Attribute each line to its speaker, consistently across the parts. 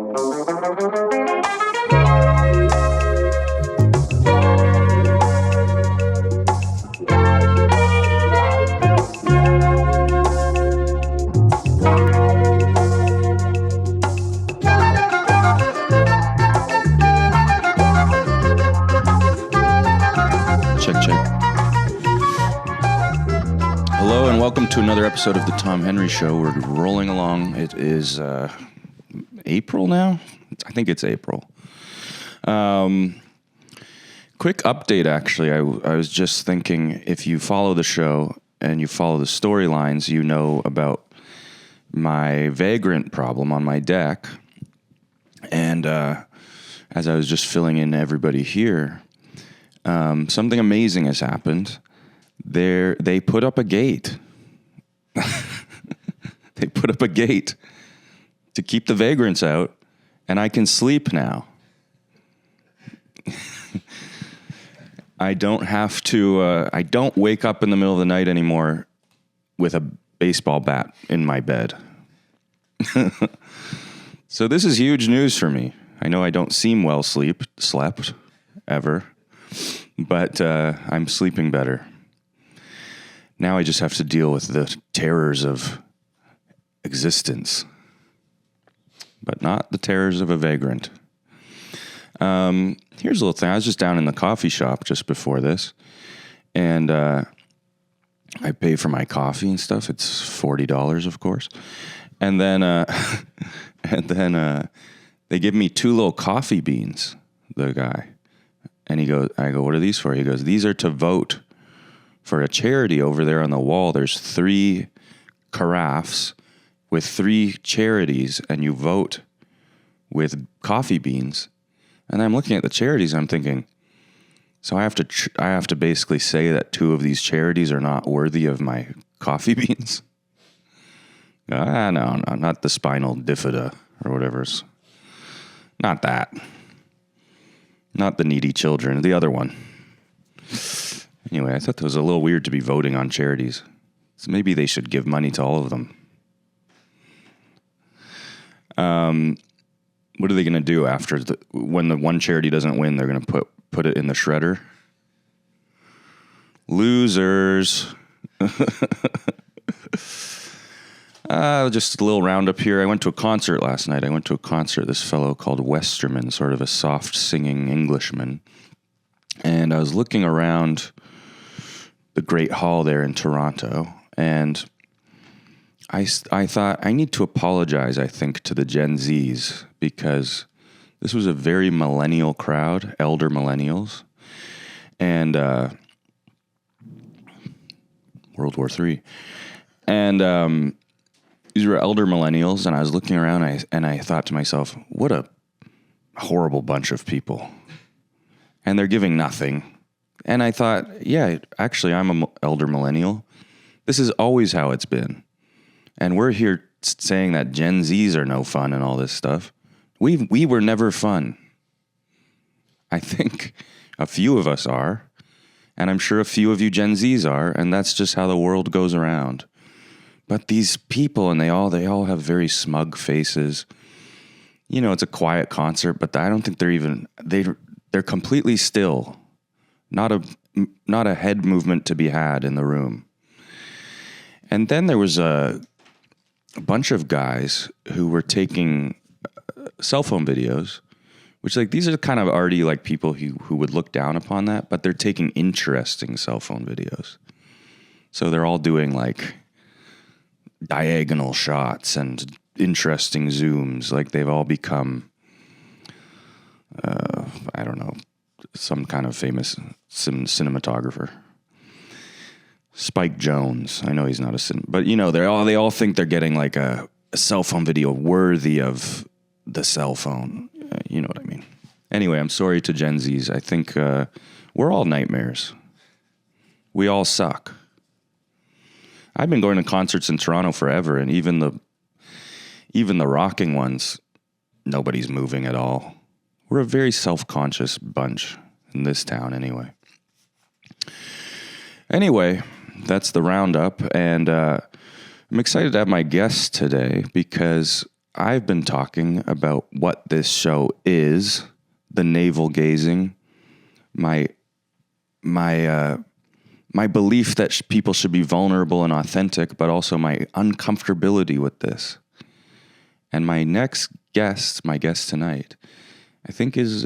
Speaker 1: To another episode of the Tom Henry Show. We're rolling along. It is April now? I think it's April. Quick update, actually. I was just thinking, if you follow the show and you follow the storylines, you know about my Vagrant problem on my deck. And as I was just filling in everybody here, something amazing has happened. They put up a gate. They put up a gate to keep the vagrants out, and I can sleep now. I don't have to, I don't wake up in the middle of the night anymore with a baseball bat in my bed. So this is huge news for me. I know I don't seem well slept ever, but I'm sleeping better. Now I just have to deal with the terrors of existence, but not the terrors of a vagrant. Here's a little thing. I was just down in the coffee shop just before this, and I pay for my coffee and stuff. It's $40, of course. And then they give me 2 little coffee beans, the guy. And I go, what are these for? He goes, these are to vote for a charity over there on the wall. There's 3 carafes with 3 charities, and you vote with coffee beans. And I'm looking at the charities, I'm thinking, so I have to basically say that 2 of these charities are not worthy of my coffee beans? No, not the spinal bifida or whatever's. Not that. Not the needy children, the other one. Anyway, I thought that was a little weird to be voting on charities. So maybe they should give money to all of them. What are they going to do after when the one charity doesn't win? They're going to put it in the shredder. Losers. Just a little roundup here. I went to a concert last night. This fellow called Westerman, sort of a soft singing Englishman. And I was looking around the Great Hall there in Toronto, and I thought I need to apologize, I think, to the Gen Zs, because this was a very millennial crowd, elder millennials, and World War III. And these were elder millennials, and I was looking around, and I thought to myself, what a horrible bunch of people. And they're giving nothing. And I thought, yeah, actually, I'm an elder millennial. This is always how it's been. And we're here saying that Gen Zs are no fun and all this stuff. We were never fun. I think a few of us are. And I'm sure a few of you Gen Zs are. And that's just how the world goes around. But these people, and they all have very smug faces. You know, it's a quiet concert, but I don't think they're completely still. Not a head movement to be had in the room. And then there was a bunch of guys who were taking cell phone videos, which, like, these are kind of already like people who would look down upon that, but they're taking interesting cell phone videos. So they're all doing like diagonal shots and interesting zooms. Like they've all become, I don't know, some kind of famous cinematographer. Spike Jones. I know he's not but you know, they all think they're getting like a cell phone video worthy of the cell phone. You know what I mean? Anyway, I'm sorry to Gen Zs. I think we're all nightmares. We all suck. I've been going to concerts in Toronto forever, and even the rocking ones, nobody's moving at all. We're a very self-conscious bunch in this town, anyway. Anyway, that's the roundup, and I'm excited to have my guest today because I've been talking about what this show is, the navel gazing, my belief that people should be vulnerable and authentic, but also my uncomfortability with this. And my guest tonight, I think is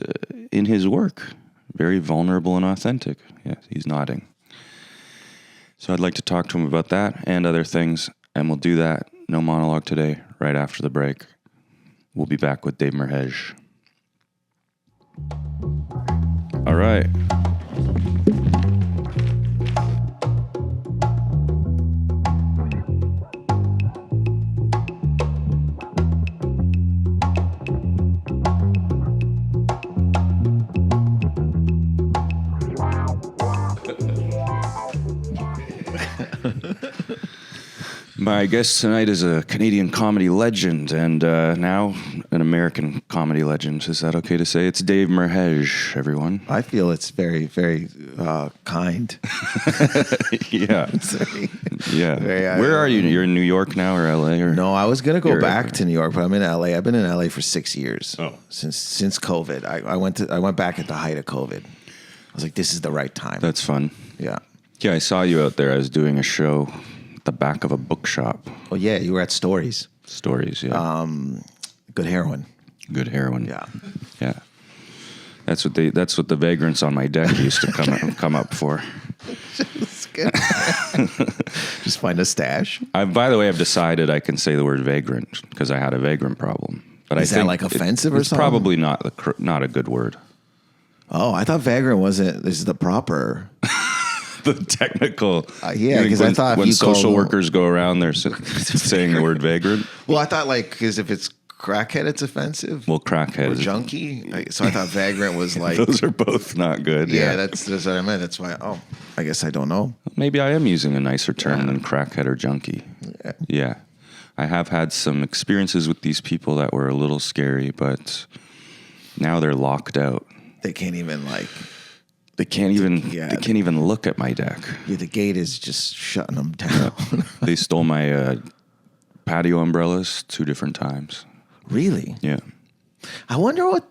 Speaker 1: in his work, very vulnerable and authentic. Yeah, he's nodding. So I'd like to talk to him about that and other things, and we'll do that, no monologue today, right after the break. We'll be back with Dave Merheje. All right. My guest tonight is a Canadian comedy legend and now an American comedy legend. Is that okay to say? It's Dave Merheje, everyone.
Speaker 2: I feel it's very, very kind.
Speaker 1: Yeah. Yeah. Where are you? You're in New York now or LA? Or?
Speaker 2: No, I was going to go back to New York, but I'm in LA. I've been in LA for 6 years.
Speaker 1: Oh.
Speaker 2: Since COVID. I went back at the height of COVID. I was like, this is the right time.
Speaker 1: That's fun.
Speaker 2: Yeah.
Speaker 1: Yeah, I saw you out there. I was doing a show at the back of a bookshop.
Speaker 2: Oh, yeah. You were at Stories.
Speaker 1: Stories, yeah.
Speaker 2: Good heroin.
Speaker 1: Good heroin.
Speaker 2: Yeah.
Speaker 1: Yeah. That's what the vagrants on my deck used to come up for.
Speaker 2: Just find a stash.
Speaker 1: By the way, I've decided I can say the word vagrant because I had a vagrant problem. But
Speaker 2: Is that like offensive or
Speaker 1: it's
Speaker 2: something?
Speaker 1: Probably not a good word.
Speaker 2: Oh, I thought vagrant wasn't. This is the proper.
Speaker 1: The technical.
Speaker 2: Yeah, because I thought
Speaker 1: when
Speaker 2: you
Speaker 1: social workers go around, they're saying the word vagrant.
Speaker 2: Well, I thought because if it's crackhead, it's offensive.
Speaker 1: Well, crackhead
Speaker 2: or
Speaker 1: is
Speaker 2: junkie. So I thought vagrant was like
Speaker 1: those are both not good.
Speaker 2: Yeah, that's what I meant. That's why. Oh, I guess I don't know.
Speaker 1: Maybe I am using a nicer term than crackhead or junkie. Yeah, I have had some experiences with these people that were a little scary, but now they're locked out.
Speaker 2: They can't even
Speaker 1: They can't even look at my deck.
Speaker 2: Yeah, the gate is just shutting them down.
Speaker 1: They stole my patio umbrellas 2 different times.
Speaker 2: Really?
Speaker 1: Yeah.
Speaker 2: I wonder what.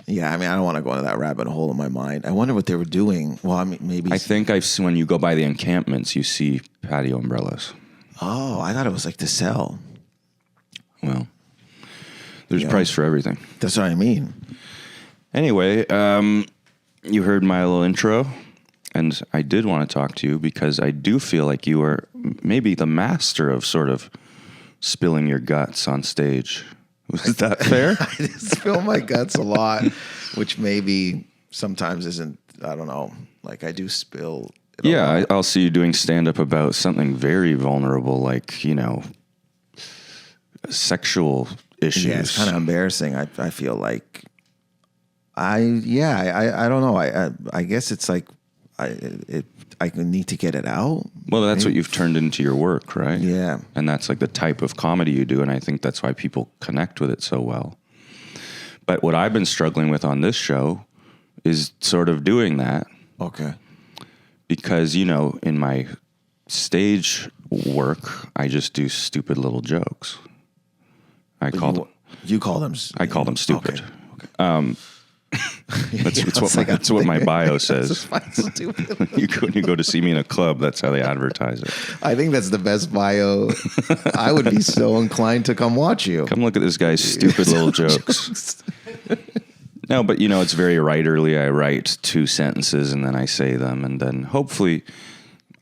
Speaker 2: Yeah, I mean, I don't want to go into that rabbit hole in my mind. I wonder what they were doing. Well, I mean, maybe.
Speaker 1: I think I've seen when you go by the encampments, you see patio umbrellas.
Speaker 2: Oh, I thought it was like to sell.
Speaker 1: Well, there's a price for everything.
Speaker 2: That's what I mean.
Speaker 1: Anyway, you heard my little intro, and I did want to talk to you because I do feel like you are maybe the master of sort of spilling your guts on stage. Was that fair?
Speaker 2: I spill my guts a lot, which maybe sometimes isn't, I don't know, like I do spill.
Speaker 1: Yeah, I'll see you doing stand-up about something very vulnerable, like, sexual issues.
Speaker 2: Yeah, it's kind of embarrassing. I feel like I don't know. I guess it's like I need to get it out.
Speaker 1: Well, that's what you've turned into your work, right?
Speaker 2: Yeah.
Speaker 1: And that's like the type of comedy you do, and I think that's why people connect with it so well. But what I've been struggling with on this show is sort of doing that.
Speaker 2: Okay.
Speaker 1: Because, in my stage work, I just do stupid little jokes.
Speaker 2: You call them
Speaker 1: stupid.
Speaker 2: Okay.
Speaker 1: That's what my bio says. When you go to see me in a club, that's how they advertise it.
Speaker 2: I think that's the best bio. I would be so inclined to come watch you.
Speaker 1: Come look at this guy's stupid little jokes. No, but it's very writerly. I write 2 sentences and then I say them, and then hopefully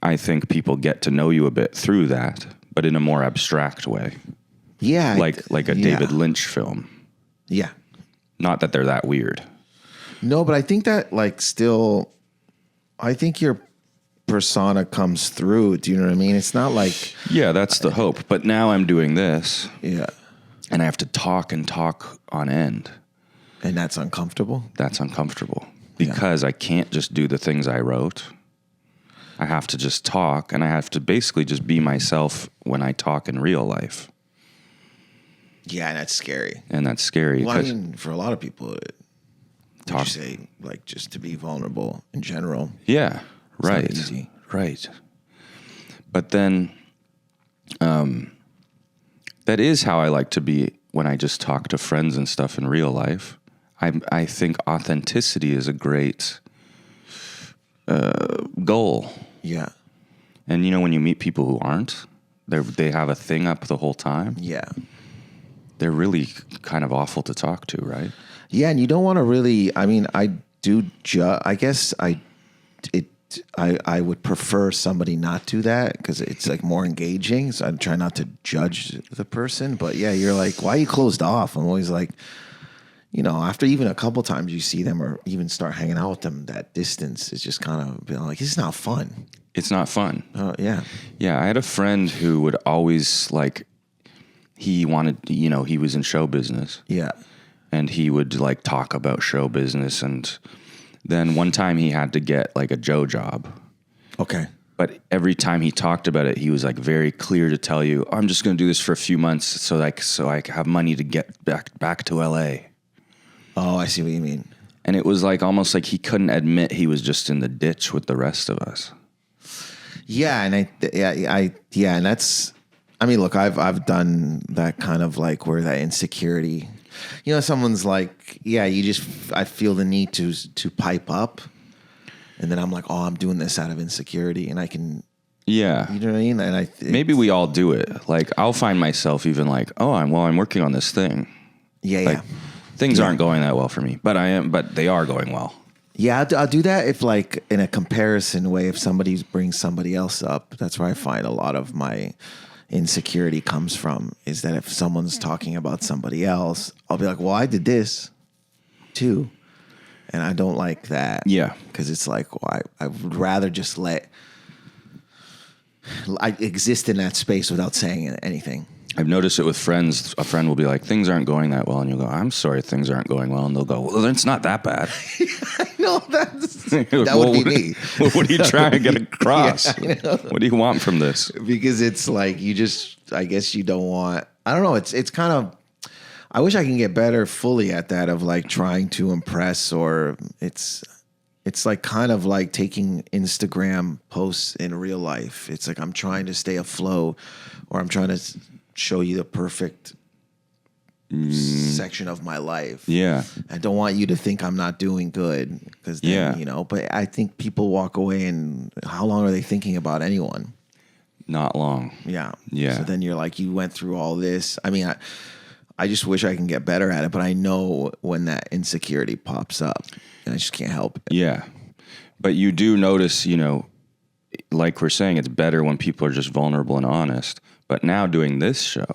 Speaker 1: I think people get to know you a bit through that, but in a more abstract way.
Speaker 2: Yeah.
Speaker 1: Like a David Lynch film.
Speaker 2: Yeah.
Speaker 1: Not that they're that weird.
Speaker 2: No, but I think that I think your persona comes through. Do you know what I mean? It's not like.
Speaker 1: Yeah, that's the hope. But now I'm doing this.
Speaker 2: Yeah.
Speaker 1: And I have to talk on end.
Speaker 2: And that's uncomfortable?
Speaker 1: That's uncomfortable. Because I can't just do the things I wrote. I have to just talk, and I have to basically just be myself when I talk in real life.
Speaker 2: Yeah, and that's scary.
Speaker 1: Well,
Speaker 2: I mean, for a lot of people, would you say, just to be vulnerable in general?
Speaker 1: Yeah, right.
Speaker 2: It's not easy.
Speaker 1: Right. But then, that is how I like to be when I just talk to friends and stuff in real life. I think authenticity is a great goal.
Speaker 2: Yeah.
Speaker 1: And when you meet people who aren't, they have a thing up the whole time.
Speaker 2: Yeah.
Speaker 1: They're really kind of awful to talk to, right?
Speaker 2: Yeah, and you don't want to really. I mean, I guess I would prefer somebody not do that because it's like more engaging. So I try not to judge the person. But yeah, you're like, why are you closed off? I'm always like, after even a couple times you see them or even start hanging out with them, that distance is just kind of like, it's not fun.
Speaker 1: It's not fun.
Speaker 2: Yeah.
Speaker 1: Yeah, I had a friend who would always he wanted, he was in show business.
Speaker 2: Yeah.
Speaker 1: And he would talk about show business. And then one time he had to get a Joe job.
Speaker 2: Okay.
Speaker 1: But every time he talked about it, he was very clear to tell you, I'm just going to do this for a few months so I have money to get back to LA.
Speaker 2: Oh, I see what you mean.
Speaker 1: And it was almost like he couldn't admit he was just in the ditch with the rest of us.
Speaker 2: Yeah, and and that's. I mean, look, I've done that kind of where that insecurity. Someone's like, yeah, I feel the need to pipe up, and then I'm like, oh, I'm doing this out of insecurity, and I can.
Speaker 1: Yeah,
Speaker 2: you know what I mean. And
Speaker 1: maybe we all do it. I'll find myself even I'm working on this thing.
Speaker 2: Yeah,
Speaker 1: things aren't going that well for me, but they are going well.
Speaker 2: Yeah, I'll do that if in a comparison way, if somebody brings somebody else up. That's where I find a lot of my insecurity comes from, is that if someone's talking about somebody else, I'll be like, well, I did this too. And I don't like that.
Speaker 1: Yeah.
Speaker 2: Because it's I would rather just I exist in that space without saying anything.
Speaker 1: I've noticed it with friends. A friend will be like, things aren't going that well. And you'll go, I'm sorry, things aren't going well. And they'll go, well, it's not that bad.
Speaker 2: I know, that would be me.
Speaker 1: What are you trying to get across?
Speaker 2: Yeah,
Speaker 1: what do you want from this?
Speaker 2: Because it's I guess you don't want, I don't know. It's kind of, I wish I can get better fully at that of trying to impress, or it's kind of taking Instagram posts in real life. It's I'm trying to stay afloat, or I'm trying to show you the perfect section of my life.
Speaker 1: Yeah.
Speaker 2: I don't want you to think I'm not doing good, because but I think people walk away, and how long are they thinking about anyone?
Speaker 1: Not long.
Speaker 2: Yeah.
Speaker 1: Yeah.
Speaker 2: So then you're you went through all this. I mean, I just wish I can get better at it, but I know when that insecurity pops up, and I just can't help it.
Speaker 1: Yeah. But you do notice, like we're saying, it's better when people are just vulnerable and honest. But now doing this show,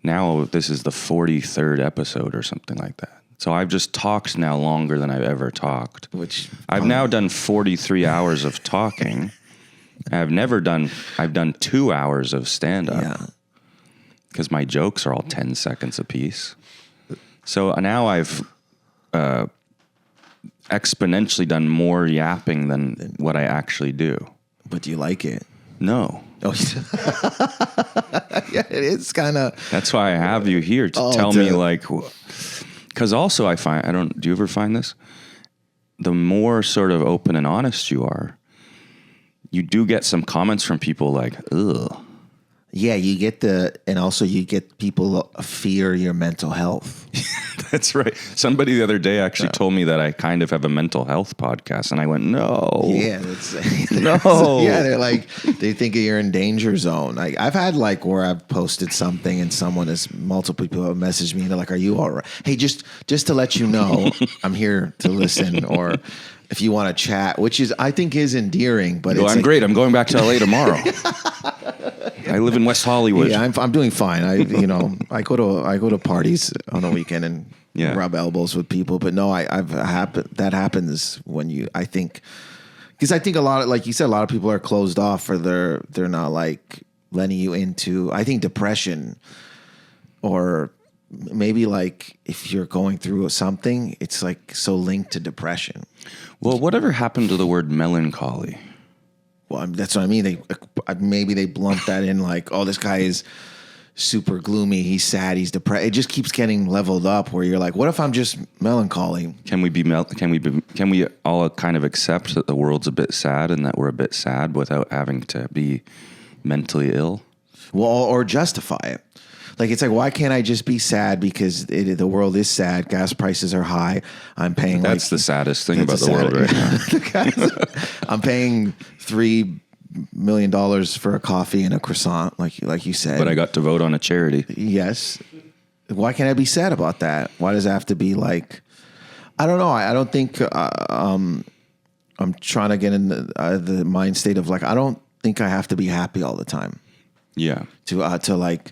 Speaker 1: now this is the 43rd episode or something like that. So I've just talked now longer than I've ever talked. I've now done 43 hours of talking. I've done 2 hours of stand-up.
Speaker 2: Yeah.
Speaker 1: Because my jokes are all 10 seconds apiece. So now I've exponentially done more yapping than what I actually do.
Speaker 2: But do you like it?
Speaker 1: No.
Speaker 2: Oh, yeah, it's kind of.
Speaker 1: That's why I have you here to tell me because also I find, do you ever find this? The more sort of open and honest you are, you do get some comments from people ugh.
Speaker 2: Yeah, you get and also you get people fear your mental health.
Speaker 1: That's right. Somebody the other day actually told me that I kind of have a mental health podcast, and I went, no.
Speaker 2: Yeah,
Speaker 1: no.
Speaker 2: Yeah, they think you're in danger zone. I've had where I've posted something and multiple people have messaged me and they're like, are you all right? Hey, just to let you know, I'm here to listen, or if you want to chat, which I think is endearing. But
Speaker 1: I'm great. I'm going back to LA tomorrow. I live in West Hollywood.
Speaker 2: Yeah, I'm doing fine. I go to parties on the weekend and rub elbows with people. But no, that happens when I think a lot of, like you said, a lot of people are closed off, or they're not letting you into, I think, depression, or maybe if you're going through something, it's so linked to depression.
Speaker 1: Well, whatever happened to the word melancholy?
Speaker 2: Well, that's what I mean. Maybe they blunt that in oh, this guy is super gloomy. He's sad. He's depressed. It just keeps getting leveled up where you're like, what if I'm just melancholy?
Speaker 1: Can we all kind of accept that the world's a bit sad and that we're a bit sad without having to be mentally ill?
Speaker 2: Well, or justify it. Like, it's like, why can't I just be sad because the world is sad? Gas prices are high. I'm paying.
Speaker 1: That's the saddest thing about the world right
Speaker 2: now. I'm paying $3 million for a coffee and a croissant, like you said.
Speaker 1: But I got to vote on a charity.
Speaker 2: Yes. Why can't I be sad about that? Why does it have to be like? I don't know. I don't think I'm trying to get in the mind state of like, I don't think I have to be happy all the time.
Speaker 1: Yeah.
Speaker 2: To like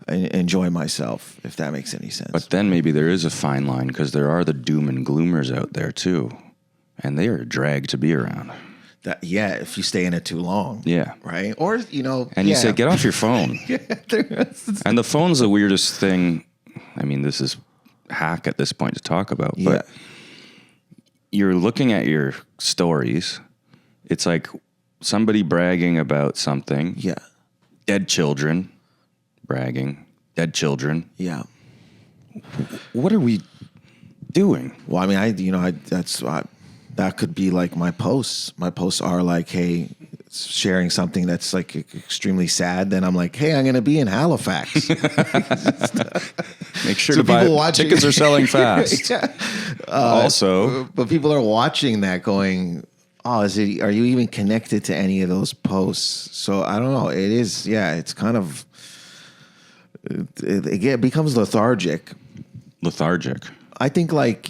Speaker 2: enjoy myself, if that makes any sense.
Speaker 1: But then maybe there is a fine line because there are the doom and gloomers out there too. And they are a drag to be around.
Speaker 2: If you stay in it too long.
Speaker 1: Yeah.
Speaker 2: Right? Or,
Speaker 1: And you say, get off your phone. And the phone's the weirdest thing. I mean, this is hack at this point to talk about. But you're looking at your stories. It's like somebody bragging about something.
Speaker 2: Yeah.
Speaker 1: Dead children. Bragging. Dead children.
Speaker 2: Yeah.
Speaker 1: What are we doing?
Speaker 2: Well, I mean, that could be like my posts. My posts are like, hey, sharing something that's like extremely sad. Then I'm like, hey, I'm going to be in Halifax.
Speaker 1: Make sure to buy tickets are selling fast. Also,
Speaker 2: but people are watching that going, oh, are you even connected to any of those posts? So I don't know. It is, it's kind of, it becomes lethargic. I think like,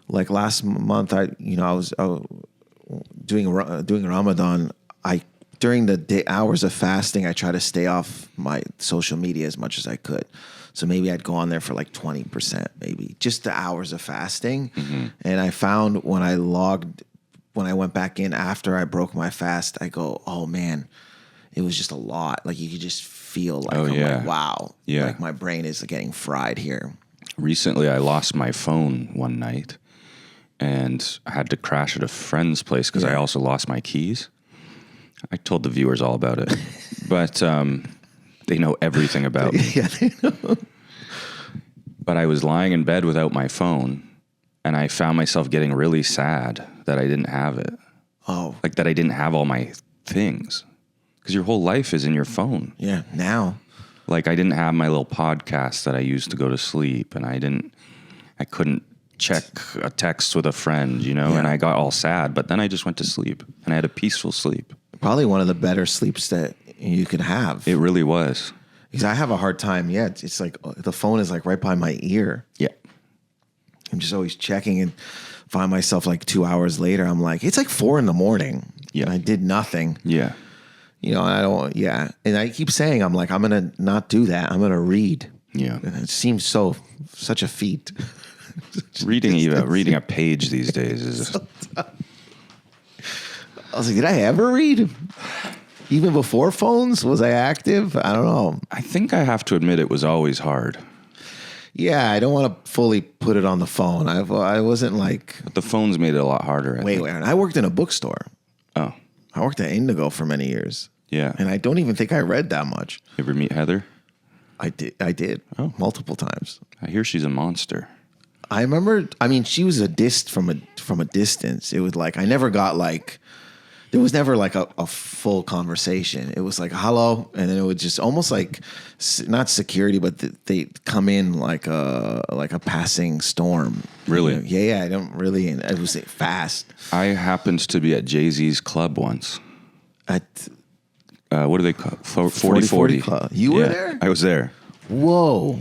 Speaker 2: like last month, I was doing Ramadan. During the hours of fasting, I try to stay off my social media as much as I could. So maybe I'd go on there for like 20%, maybe just the hours of fasting. Mm-hmm. And I found when I went back in after I broke my fast, I go, oh man, it was just a lot. Like you could just feel like, like, wow, like my brain is getting fried here.
Speaker 1: Recently, I lost my phone one night. And I had to crash at a friend's place because I also lost my keys. I told the viewers all about it. But they know everything about me.
Speaker 2: Yeah, they know.
Speaker 1: But I was lying in bed without my phone, and I found myself getting really sad that I didn't have it.
Speaker 2: Oh.
Speaker 1: Like that I didn't have all my things. Because your whole life is in your phone.
Speaker 2: Yeah, now.
Speaker 1: Like I didn't have my little podcast that I used to go to sleep, and I couldn't check a text with a friend, and I got all sad, but then I just went to sleep and I had a peaceful sleep.
Speaker 2: Probably one of the better sleeps that you could have.
Speaker 1: It really was.
Speaker 2: Because I have a hard time. Yeah, it's like the phone is like right by my ear.
Speaker 1: Yeah.
Speaker 2: I'm just always checking and find myself like 2 hours later. I'm like, it's like 4 a.m. Yeah. And I did nothing.
Speaker 1: Yeah.
Speaker 2: And I keep saying, I'm like, I'm going to not do that. I'm going to read.
Speaker 1: Yeah.
Speaker 2: And it seems such a feat.
Speaker 1: Reading a page these days is.
Speaker 2: So I was like, did I ever read? Even before phones, was I active? I don't know.
Speaker 1: I think I have to admit it was always hard.
Speaker 2: Yeah, I don't want to fully put it on the phone. I wasn't like.
Speaker 1: But the phones made it a lot harder.
Speaker 2: Wait, I worked in a bookstore.
Speaker 1: Oh.
Speaker 2: I worked at Indigo for many years.
Speaker 1: Yeah.
Speaker 2: And I don't even think I read that much.
Speaker 1: You ever meet Heather?
Speaker 2: I did. Oh. Multiple times.
Speaker 1: I hear she's a monster.
Speaker 2: I remember, she was a dist from a distance. It was like, I never got like, there was never like a full conversation. It was like, hello. And then it would just almost like, not security, but they come in like a passing storm.
Speaker 1: Really?
Speaker 2: Yeah. I don't really, and it was fast.
Speaker 1: I happened to be at Jay-Z's club once.
Speaker 2: At
Speaker 1: what do they call it? 4040
Speaker 2: Club. You were there?
Speaker 1: I was there.
Speaker 2: Whoa.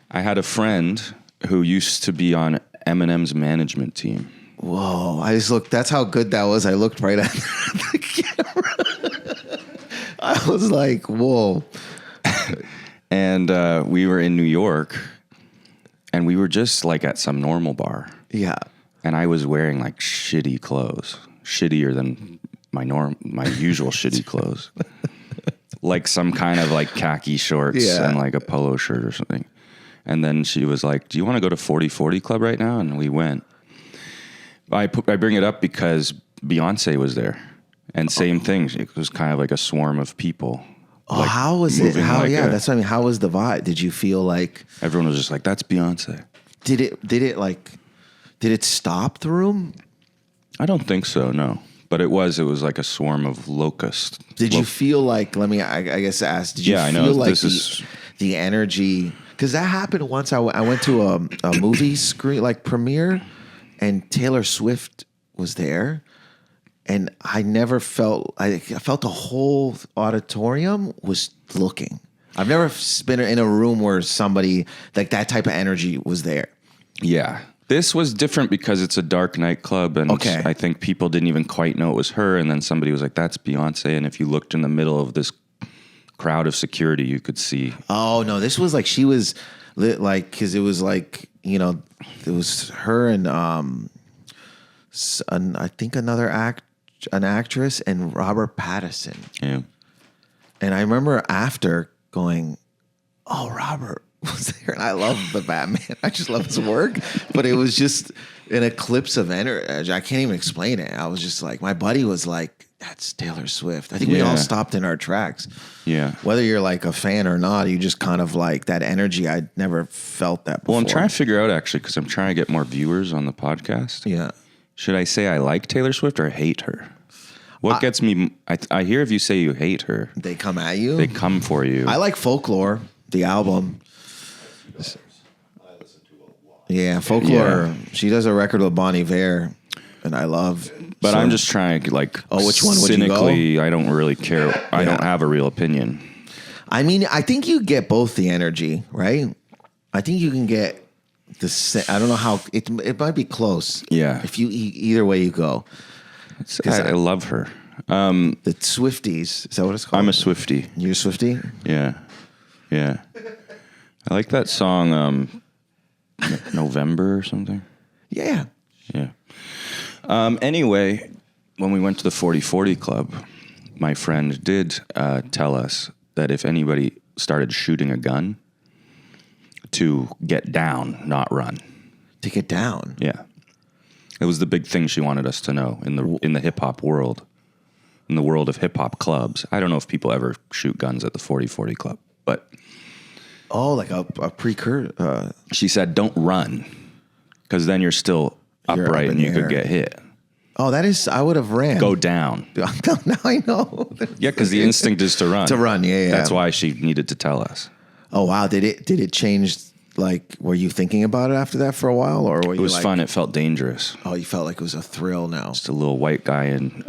Speaker 2: I
Speaker 1: had a friend who used to be on Eminem's management team.
Speaker 2: Whoa. I just looked, that's how good that was. I looked right at the camera. I was like, whoa.
Speaker 1: And we were in New York, and we were just like at some normal bar.
Speaker 2: Yeah.
Speaker 1: And I was wearing like shitty clothes, shittier than my usual shitty clothes. Like some kind of like khaki shorts and like a polo shirt or something. And then she was like, do you want to go to 4040 Club right now? And we went. I bring it up because Beyonce was there. And same thing. It was kind of like a swarm of people.
Speaker 2: Oh, like how was it? That's what I mean. How was the vibe? Did you feel like...
Speaker 1: Everyone was just like, that's Beyonce.
Speaker 2: Did it stop the room?
Speaker 1: I don't think so, no. But it was like a swarm of locusts.
Speaker 2: Did you feel like, I guess ask, did you feel
Speaker 1: I know,
Speaker 2: like the energy, because that happened once. I went to a movie screen, like premiere, and Taylor Swift was there. And I never felt, I felt the whole auditorium was looking. I've never been in a room where somebody, like that type of energy was there.
Speaker 1: Yeah. This was different because it's a dark nightclub, and I think people didn't even quite know it was her. And then somebody was like, "That's Beyonce." And if you looked in the middle of this crowd of security, you could see.
Speaker 2: Oh no, this was like she was like, because it was like, you know, it was her and I think an actress and Robert Pattinson.
Speaker 1: Yeah.
Speaker 2: And I remember after going, "Oh, Robert was there," and I love the Batman. I just love his work, but it was just an eclipse of energy. I can't even explain it. I was just like, my buddy was like, "That's Taylor Swift." I think we all stopped in our tracks.
Speaker 1: Yeah.
Speaker 2: Whether you're like a fan or not, you just kind of like that energy. I'd never felt that before.
Speaker 1: Well, I'm trying to figure out actually, because I'm trying to get more viewers on the podcast.
Speaker 2: Yeah.
Speaker 1: Should I say I like Taylor Swift or hate her? What gets me? I hear if you say you hate her,
Speaker 2: they come at you.
Speaker 1: They come for you.
Speaker 2: I like Folklore, the album. Yeah, Folklore. Yeah. She does a record with Bon Iver, and I love.
Speaker 1: But I'm just trying to like.
Speaker 2: Oh, which one would
Speaker 1: cynically,
Speaker 2: you go?
Speaker 1: I don't really care. Yeah. I don't have a real opinion.
Speaker 2: I mean, I think you get both the energy, right? I think you can get the. I don't know how it might be close.
Speaker 1: Yeah.
Speaker 2: If you either way you go.
Speaker 1: I love her.
Speaker 2: The Swifties, is that what it's called?
Speaker 1: I'm a Swiftie.
Speaker 2: You're a Swiftie?
Speaker 1: Yeah. Yeah. I like that song, November or something.
Speaker 2: Yeah.
Speaker 1: Yeah. Anyway, when we went to the 40/40 Club, my friend did tell us that if anybody started shooting a gun, to get down, not run.
Speaker 2: To get down?
Speaker 1: Yeah. It was the big thing she wanted us to know in the hip hop world, in the world of hip hop clubs. I don't know if people ever shoot guns at the 40/40 Club, but
Speaker 2: like a precursor.
Speaker 1: She said, "Don't run, because then you're still upright and you could get hit."
Speaker 2: Oh, that is. I would have ran.
Speaker 1: Go down.
Speaker 2: Now I know.
Speaker 1: Yeah, because the instinct is to run.
Speaker 2: To run. Yeah.
Speaker 1: That's why she needed to tell us.
Speaker 2: Oh wow! Did it change? Like, were you thinking about it after that for a while, or were you?
Speaker 1: It was fun. It felt dangerous.
Speaker 2: Oh, you felt like it was a thrill now.
Speaker 1: Just a little white guy in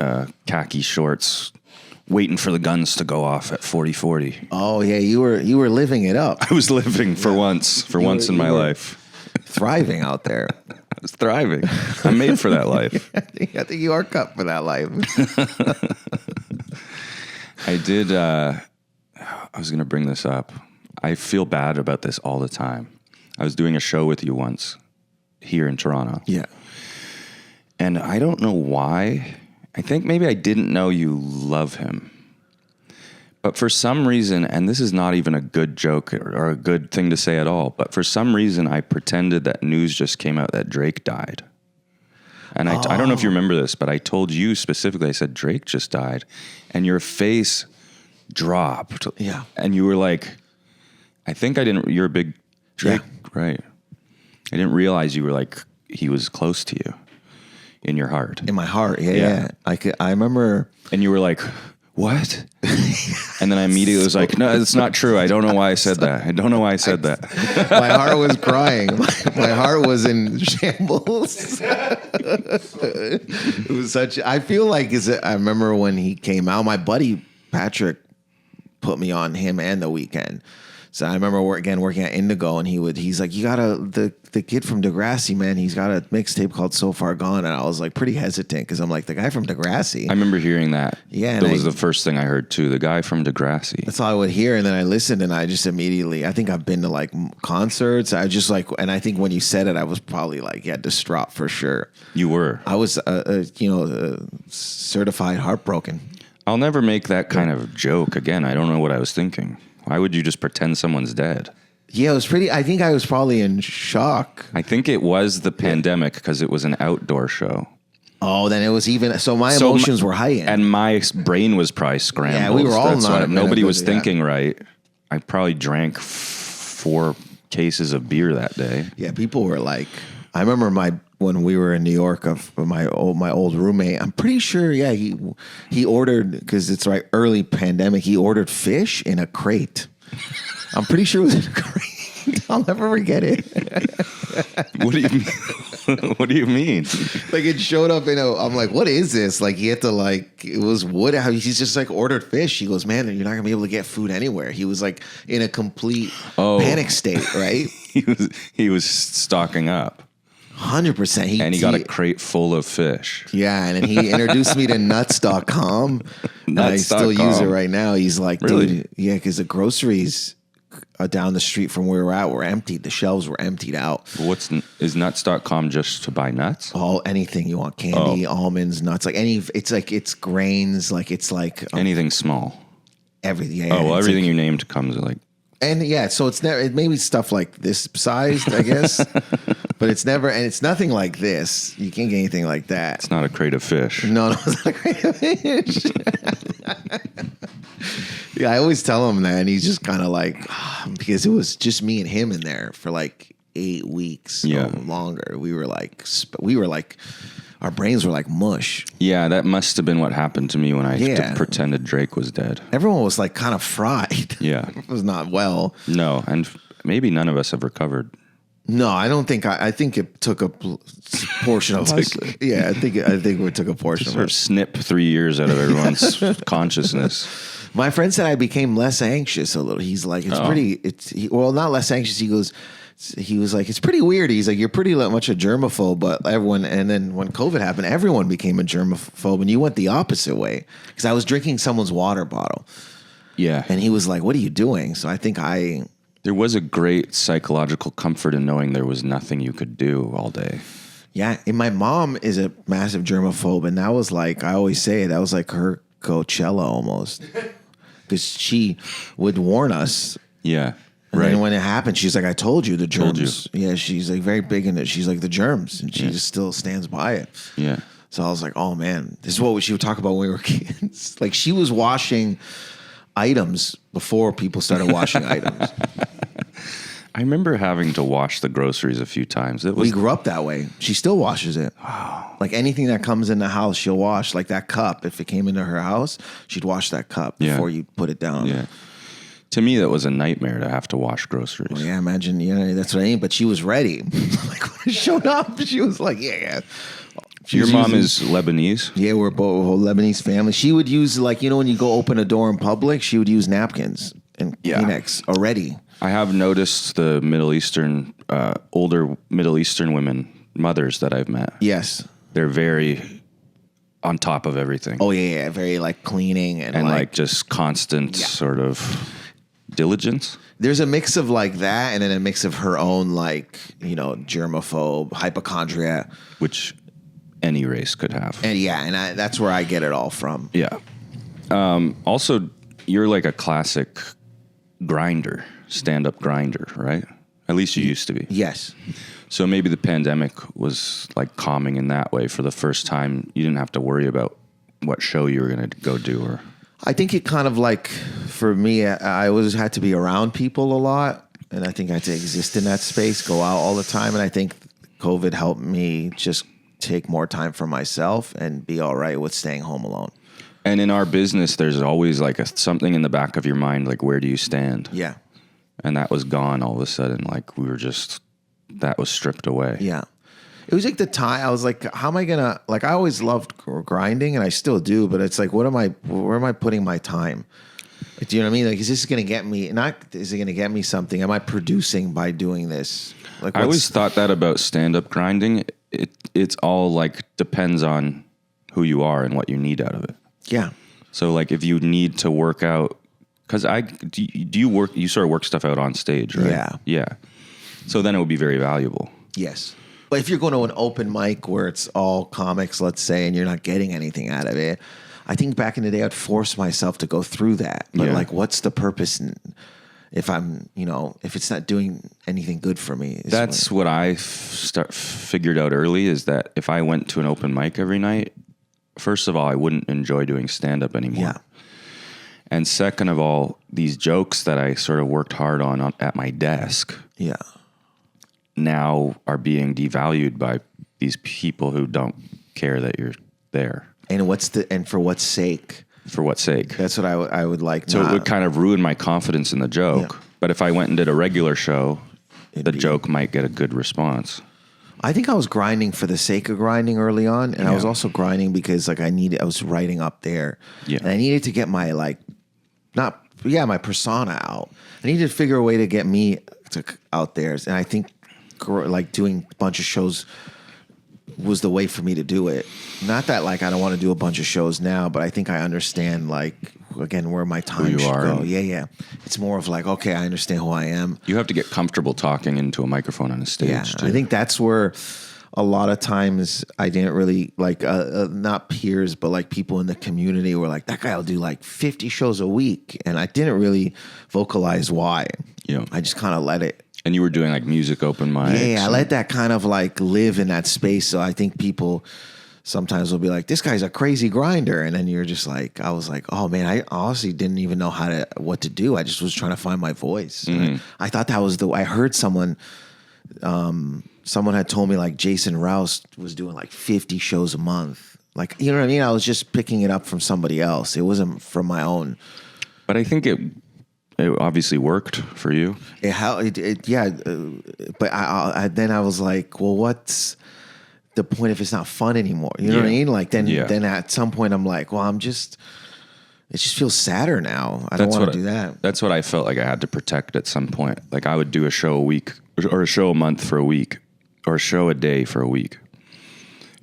Speaker 1: khaki shorts, waiting for the guns to go off at 40/40.
Speaker 2: Oh yeah, you were living it up.
Speaker 1: I was living for once in my life,
Speaker 2: thriving out there.
Speaker 1: I was thriving. I'm made for that life.
Speaker 2: I think you are cut for that life.
Speaker 1: I did. I was going to bring this up. I feel bad about this all the time. I was doing a show with you once here in Toronto.
Speaker 2: Yeah.
Speaker 1: And I don't know why. I think maybe I didn't know you love him. But for some reason, and this is not even a good joke or a good thing to say at all, but for some reason I pretended that news just came out that Drake died. And I don't know if you remember this, but I told you specifically, I said, Drake just died. And your face dropped.
Speaker 2: Yeah.
Speaker 1: And you were like, I think you're a big Drake, right? I didn't realize you were like, he was close to you in your heart.
Speaker 2: In my heart, yeah. I remember.
Speaker 1: And you were like, what? And then I immediately was like, no, it's not true. I don't know why I said that. I don't know why I said that.
Speaker 2: My heart was crying. My heart was in shambles. It was I feel like, I remember when he came out, my buddy Patrick put me on him and The Weeknd. So I remember working at Indigo, and he's like, you gotta, the kid from Degrassi, man, he's got a mixtape called So Far Gone. And I was like pretty hesitant because I'm like, the guy from Degrassi.
Speaker 1: I remember hearing that.
Speaker 2: Yeah.
Speaker 1: That was the first thing I heard too. The guy from Degrassi.
Speaker 2: That's all I would hear. And then I listened, and I just immediately, I think I've been to like concerts. I just like, and I think when you said it, I was probably like, distraught for sure.
Speaker 1: You were.
Speaker 2: I was, certified heartbroken.
Speaker 1: I'll never make that kind of joke again. I don't know what I was thinking. Why would you just pretend someone's dead?
Speaker 2: Yeah, it was I think I was probably in shock.
Speaker 1: I think it was the pandemic because it was an outdoor show.
Speaker 2: Oh, then it was even, so my emotions were heightened.
Speaker 1: And my brain was probably scrambled.
Speaker 2: Yeah, we were all not.
Speaker 1: Nobody was thinking right. I probably drank 4 cases of beer that day.
Speaker 2: Yeah, people were like, I remember my when we were in New York of my old roommate. I'm pretty sure, yeah, he ordered, because it's right early pandemic. He ordered fish in a crate. I'm pretty sure it was in a crate. I'll never forget it.
Speaker 1: What do you mean? What do you mean?
Speaker 2: Like it showed up I'm like, what is this? Like he had to it was wood. He's just like ordered fish. He goes, man, you're not gonna be able to get food anywhere. He was like in a complete panic state, right?
Speaker 1: he was stocking up.
Speaker 2: 100%.
Speaker 1: And he got a crate full of fish.
Speaker 2: Yeah, and then he introduced me to nuts.com. And I still use it right now. He's like,
Speaker 1: really?
Speaker 2: Dude, yeah, because the groceries down the street from where we're at were emptied. The shelves were emptied out.
Speaker 1: Is nuts.com just to buy nuts?
Speaker 2: Anything you want, candy, almonds, nuts, it's grains,
Speaker 1: anything small.
Speaker 2: Everything.
Speaker 1: Yeah, everything you named comes like.
Speaker 2: And yeah, so it may be stuff like this sized, I guess, but it's never, and it's nothing like this. You can't get anything like that.
Speaker 1: It's not a crate of fish.
Speaker 2: No, it's not a crate of fish. Yeah, I always tell him that, and he's just kind of like, because it was just me and him in there for like 8 weeks or longer. We were like, our brains were like mush.
Speaker 1: Yeah, that must have been what happened to me when I pretended Drake was dead.
Speaker 2: Everyone was like kind of fried.
Speaker 1: Yeah.
Speaker 2: It was not well.
Speaker 1: No, and maybe none of us have recovered.
Speaker 2: No, I don't think. I think it took a portion of us. Yeah, I think we took a portion of us.
Speaker 1: Snip 3 years out of everyone's consciousness.
Speaker 2: My friend said I became less anxious a little. He's like, not less anxious. He was like, it's pretty weird. He's like, you're pretty much a germaphobe, but and then when COVID happened, everyone became a germaphobe, and you went the opposite way. Because I was drinking someone's water bottle.
Speaker 1: Yeah.
Speaker 2: And he was like, what are you doing? So I think
Speaker 1: there was a great psychological comfort in knowing there was nothing you could do all day.
Speaker 2: Yeah. And my mom is a massive germaphobe, and that was like, I always say, that was like her Coachella almost. Because she would warn us.
Speaker 1: Yeah.
Speaker 2: And then when it happened, she's like, I told you the germs. Yeah, she's like very big in it. She's like, the germs. And she just still stands by it. Yeah. So I was like, oh man, this is what she would talk about when we were kids. Like she was washing items before people started washing items.
Speaker 1: I remember having to wash the groceries a few times.
Speaker 2: We grew up that way. She still washes it. Wow. Like anything that comes in the house, she'll wash. Like that cup, if it came into her house, she'd wash that cup before you put it down. Yeah.
Speaker 1: To me, that was a nightmare to have to wash groceries. Well,
Speaker 2: yeah, imagine, that's what I mean. But she was ready. Like when it showed up, she was like, yeah.
Speaker 1: Your mom is Lebanese?
Speaker 2: Yeah, we're both a whole Lebanese family. She would use, when you go open a door in public, she would use napkins and Kleenex already.
Speaker 1: I have noticed the Middle Eastern, older Middle Eastern women, mothers that I've met.
Speaker 2: Yes.
Speaker 1: They're very on top of everything.
Speaker 2: Oh, yeah. Very cleaning and
Speaker 1: just constant sort of diligence.
Speaker 2: There's a mix of that, and then a mix of her own germaphobe, hypochondria,
Speaker 1: which any race could have.
Speaker 2: And that's where I get it all from.
Speaker 1: Yeah. Also, you're like a classic grinder, stand-up grinder, right? At least you used to be.
Speaker 2: Yes.
Speaker 1: So maybe the pandemic was calming in that way. For the first time, you didn't have to worry about what show you were going to go do, or.
Speaker 2: I think it kind of for me, I always had to be around people a lot, and I think I had to exist in that space, go out all the time, and I think COVID helped me just take more time for myself and be all right with staying home alone.
Speaker 1: And in our business, there's always something in the back of your mind, where do you stand?
Speaker 2: Yeah.
Speaker 1: And that was gone all of a sudden. That was stripped away.
Speaker 2: Yeah. It was the time I was like, how am I going to, I always loved grinding, and I still do, but it's where am I putting my time? Do you know what I mean? Is this going to get me, is it going to get me something? Am I producing by doing this?
Speaker 1: I always thought that about stand-up grinding. It's all depends on who you are and what you need out of it.
Speaker 2: Yeah.
Speaker 1: So if you need to work out, because do you work, you sort of work stuff out on stage, right?
Speaker 2: Yeah.
Speaker 1: Yeah. So then it would be very valuable.
Speaker 2: Yes. But if you're going to an open mic where it's all comics, let's say, and you're not getting anything out of it, I think back in the day I'd force myself to go through that. But what's the purpose if I'm, if it's not doing anything good for me?
Speaker 1: That's what I figured out early, is that if I went to an open mic every night, first of all, I wouldn't enjoy doing stand-up anymore.
Speaker 2: Yeah.
Speaker 1: And second of all, these jokes that I sort of worked hard on at my desk.
Speaker 2: Yeah.
Speaker 1: Now are being devalued by these people who don't care that you're there.
Speaker 2: And for what sake?
Speaker 1: For what sake?
Speaker 2: That's what I would like.
Speaker 1: So it would kind of ruin my confidence in the joke. Yeah. But if I went and did a regular show, the joke might get a good response.
Speaker 2: I think I was grinding for the sake of grinding early on, and I was also grinding because like I was writing up there, and I needed to get my my persona out. I needed to figure a way to get me out there, and I think like doing a bunch of shows was the way for me to do it. Not that like I don't want to do a bunch of shows now, but I think I understand like again where my time should go. Yeah. It's more of like, okay, I understand who I am.
Speaker 1: You have to get comfortable talking into a microphone on a stage. Too.
Speaker 2: I think that's where a lot of times I didn't really like not peers, but like people in the community were like, that guy will do like 50 shows a week, and I didn't really vocalize why.
Speaker 1: Yeah,
Speaker 2: I just kind of let it.
Speaker 1: And you were doing like music open mics.
Speaker 2: Yeah, I let that kind of like live in that space. So I think people sometimes will be like, this guy's a crazy grinder. And then you're just like, I was like, oh man, I honestly didn't even know what to do. I just was trying to find my voice. Mm-hmm. I thought that was I heard someone had told me like Jason Rouse was doing like 50 shows a month. Like, you know what I mean? I was just picking it up from somebody else. It wasn't from my own.
Speaker 1: But I think it obviously worked for you.
Speaker 2: But then I was like, well, what's the point if it's not fun anymore? You know what I mean? Like then at some point I'm like, well, it just feels sadder now. I don't want to do that.
Speaker 1: That's what I felt like I had to protect at some point. Like I would do a show a week or a show a month for a week or a show a day for a week.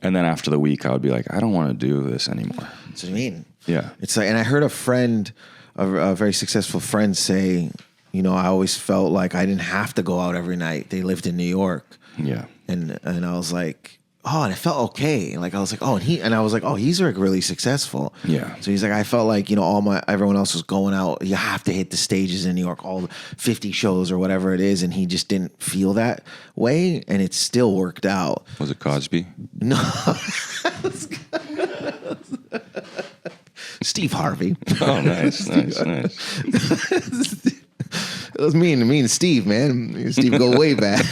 Speaker 1: And then after the week I would be like, I don't want to do this anymore.
Speaker 2: That's what I mean.
Speaker 1: Yeah.
Speaker 2: It's like, and I heard a very successful friend say, you know, I always felt like I didn't have to go out every night. They lived in New York.
Speaker 1: Yeah.
Speaker 2: And I was like, oh, and it felt okay. Like I was like, oh, and I was like, oh, he's like really successful.
Speaker 1: Yeah.
Speaker 2: So he's like, I felt like, you know, everyone else was going out. You have to hit the stages in New York, all the 50 shows or whatever it is. And he just didn't feel that way. And it still worked out.
Speaker 1: Was it Cosby?
Speaker 2: No. Steve Harvey.
Speaker 1: Oh, nice.
Speaker 2: It was me and Steve, man. Me and Steve go way back.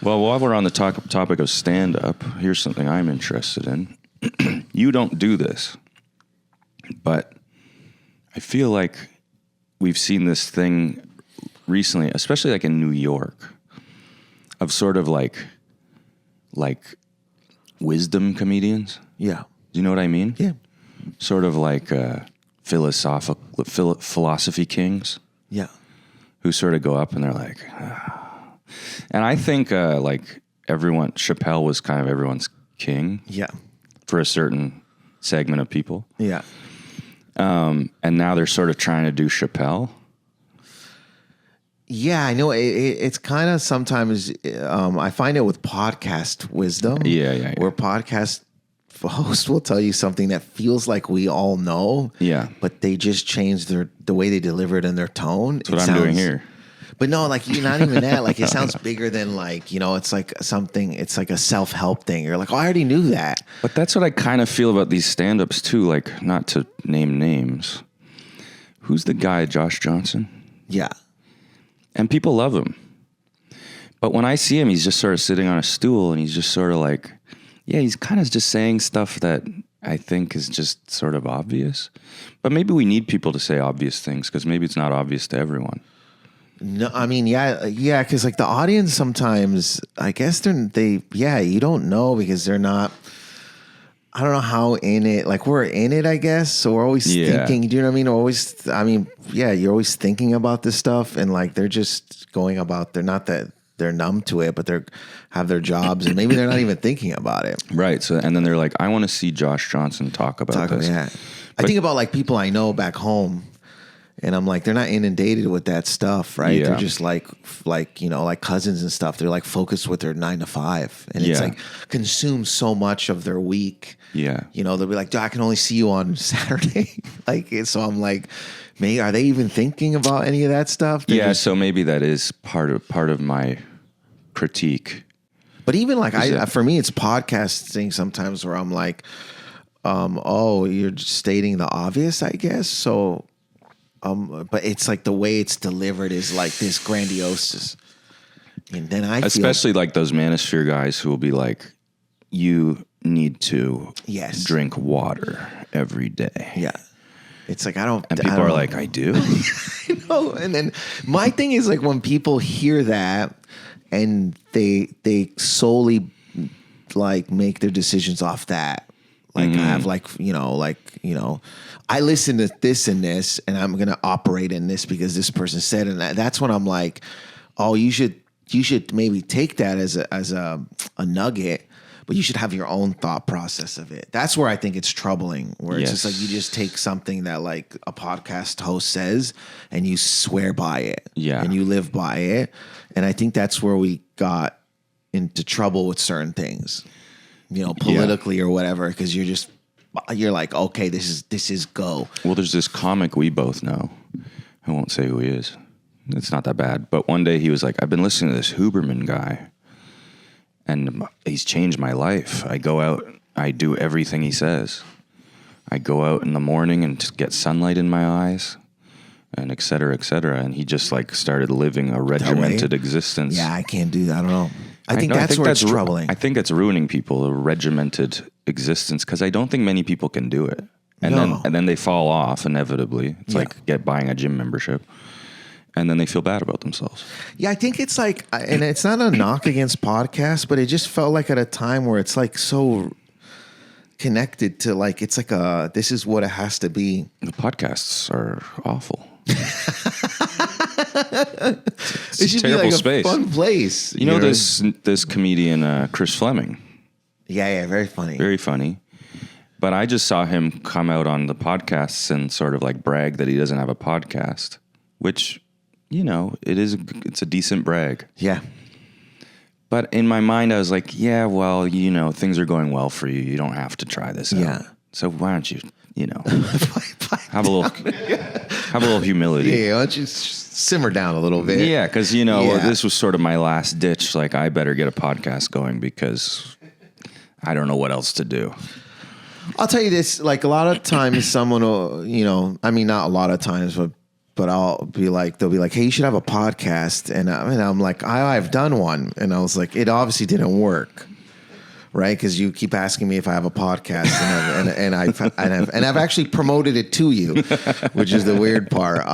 Speaker 1: Well, while we're on the topic of stand-up, here's something I'm interested in. You don't do this, but I feel like we've seen this thing recently, especially like in New York, of sort of like wisdom comedians.
Speaker 2: Yeah.
Speaker 1: Do you know what I mean?
Speaker 2: Yeah.
Speaker 1: Sort of like philosophy kings.
Speaker 2: Yeah.
Speaker 1: Who sort of go up and they're like, And I think like Chappelle was kind of everyone's king.
Speaker 2: Yeah.
Speaker 1: For a certain segment of people.
Speaker 2: Yeah.
Speaker 1: And now they're sort of trying to do Chappelle.
Speaker 2: Yeah, I know. It's kind of sometimes I find it with podcast wisdom.
Speaker 1: Yeah.
Speaker 2: Where podcast host will tell you something that feels like we all know.
Speaker 1: Yeah.
Speaker 2: But they just change the way they deliver it and their tone.
Speaker 1: That's what I'm doing here.
Speaker 2: But no, like not even that. Like it sounds bigger than like, you know, it's like something, it's like a self-help thing. You're like, oh, I already knew that.
Speaker 1: But that's what I kind of feel about these stand-ups too. Like, not to name names. Who's the guy, Josh Johnson?
Speaker 2: Yeah.
Speaker 1: And people love him. But when I see him, he's just sort of sitting on a stool and he's just sort of like, yeah, he's kind of just saying stuff that I think is just sort of obvious. But maybe we need people to say obvious things because maybe it's not obvious to everyone.
Speaker 2: No, I mean, yeah, because like the audience sometimes, I guess you don't know because they're not. I don't know how in it. Like we're in it, I guess. So we're always thinking. Do you know what I mean? You're always thinking about this stuff, and like they're just going about. They're not that they're numb to it, but they have their jobs, and maybe they're not even thinking about it.
Speaker 1: Right. So and then they're like, I want to see Josh Johnson talk about this.
Speaker 2: Yeah, I think about like people I know back home. And I'm like, they're not inundated with that stuff, right? Yeah. They're just like you know, like cousins and stuff. They're like focused with their 9 to 5, and it's like consumes so much of their week.
Speaker 1: Yeah,
Speaker 2: you know, they'll be like, dude, I can only see you on Saturday. So I'm like, maybe are they even thinking about any of that stuff?
Speaker 1: So maybe that is part of my critique.
Speaker 2: But even like for me, it's podcasting sometimes where I'm like, you're just stating the obvious, I guess. So. But it's like the way it's delivered is like this grandiose. And then
Speaker 1: especially like those manosphere guys who will be like, you need to drink water every day.
Speaker 2: Yeah. It's like, I don't.
Speaker 1: And people are like, I do?
Speaker 2: I know. And then my thing is like when people hear that and they solely like make their decisions off that. Like I have I listen to this and this and I'm going to operate in this because this person said, and that's when I'm like, oh, you should maybe take that as a nugget, but you should have your own thought process of it. That's where I think it's troubling, where it's just like you just take something that like a podcast host says and you swear by it.
Speaker 1: Yeah.
Speaker 2: And you live by it. And I think that's where we got into trouble with certain things, politically or whatever, because you're like, okay, this is go.
Speaker 1: Well, there's this comic we both know. I won't say who he is. It's not that bad. But one day he was like, I've been listening to this Huberman guy, and he's changed my life. I go out, I do everything he says. I go out in the morning and just get sunlight in my eyes, and et cetera, et cetera. And he just like started living a regimented existence.
Speaker 2: Yeah, I can't do that. I don't know. I think that's where it's troubling.
Speaker 1: I think it's ruining people, a regimented existence, because I don't think many people can do it. And then they fall off inevitably. It's like buying a gym membership. And then they feel bad about themselves.
Speaker 2: Yeah, I think it's like, and it's not a knock against podcasts, but it just felt like at a time where it's like so connected to like, it's like this is what it has to be.
Speaker 1: The podcasts are awful.
Speaker 2: It should be like a fun place.
Speaker 1: You know this comedian, Chris Fleming?
Speaker 2: Yeah, very funny.
Speaker 1: Very funny. But I just saw him come out on the podcasts and sort of like brag that he doesn't have a podcast, which, it's a decent brag.
Speaker 2: Yeah.
Speaker 1: But in my mind, I was like, yeah, well, things are going well for you. You don't have to try this out.
Speaker 2: Yeah.
Speaker 1: So why don't you, have a little humility.
Speaker 2: Yeah, why don't you simmer down a little bit?
Speaker 1: Yeah, because, this was sort of my last ditch. Like, I better get a podcast going because I don't know what else to do.
Speaker 2: I'll tell you this, like a lot of times someone will, not a lot of times, but I'll be like, they'll be like, hey, you should have a podcast. And I'm like, I've done one. And I was like, it obviously didn't work. Right, because you keep asking me if I have a podcast, and I've actually promoted it to you, which is the weird part.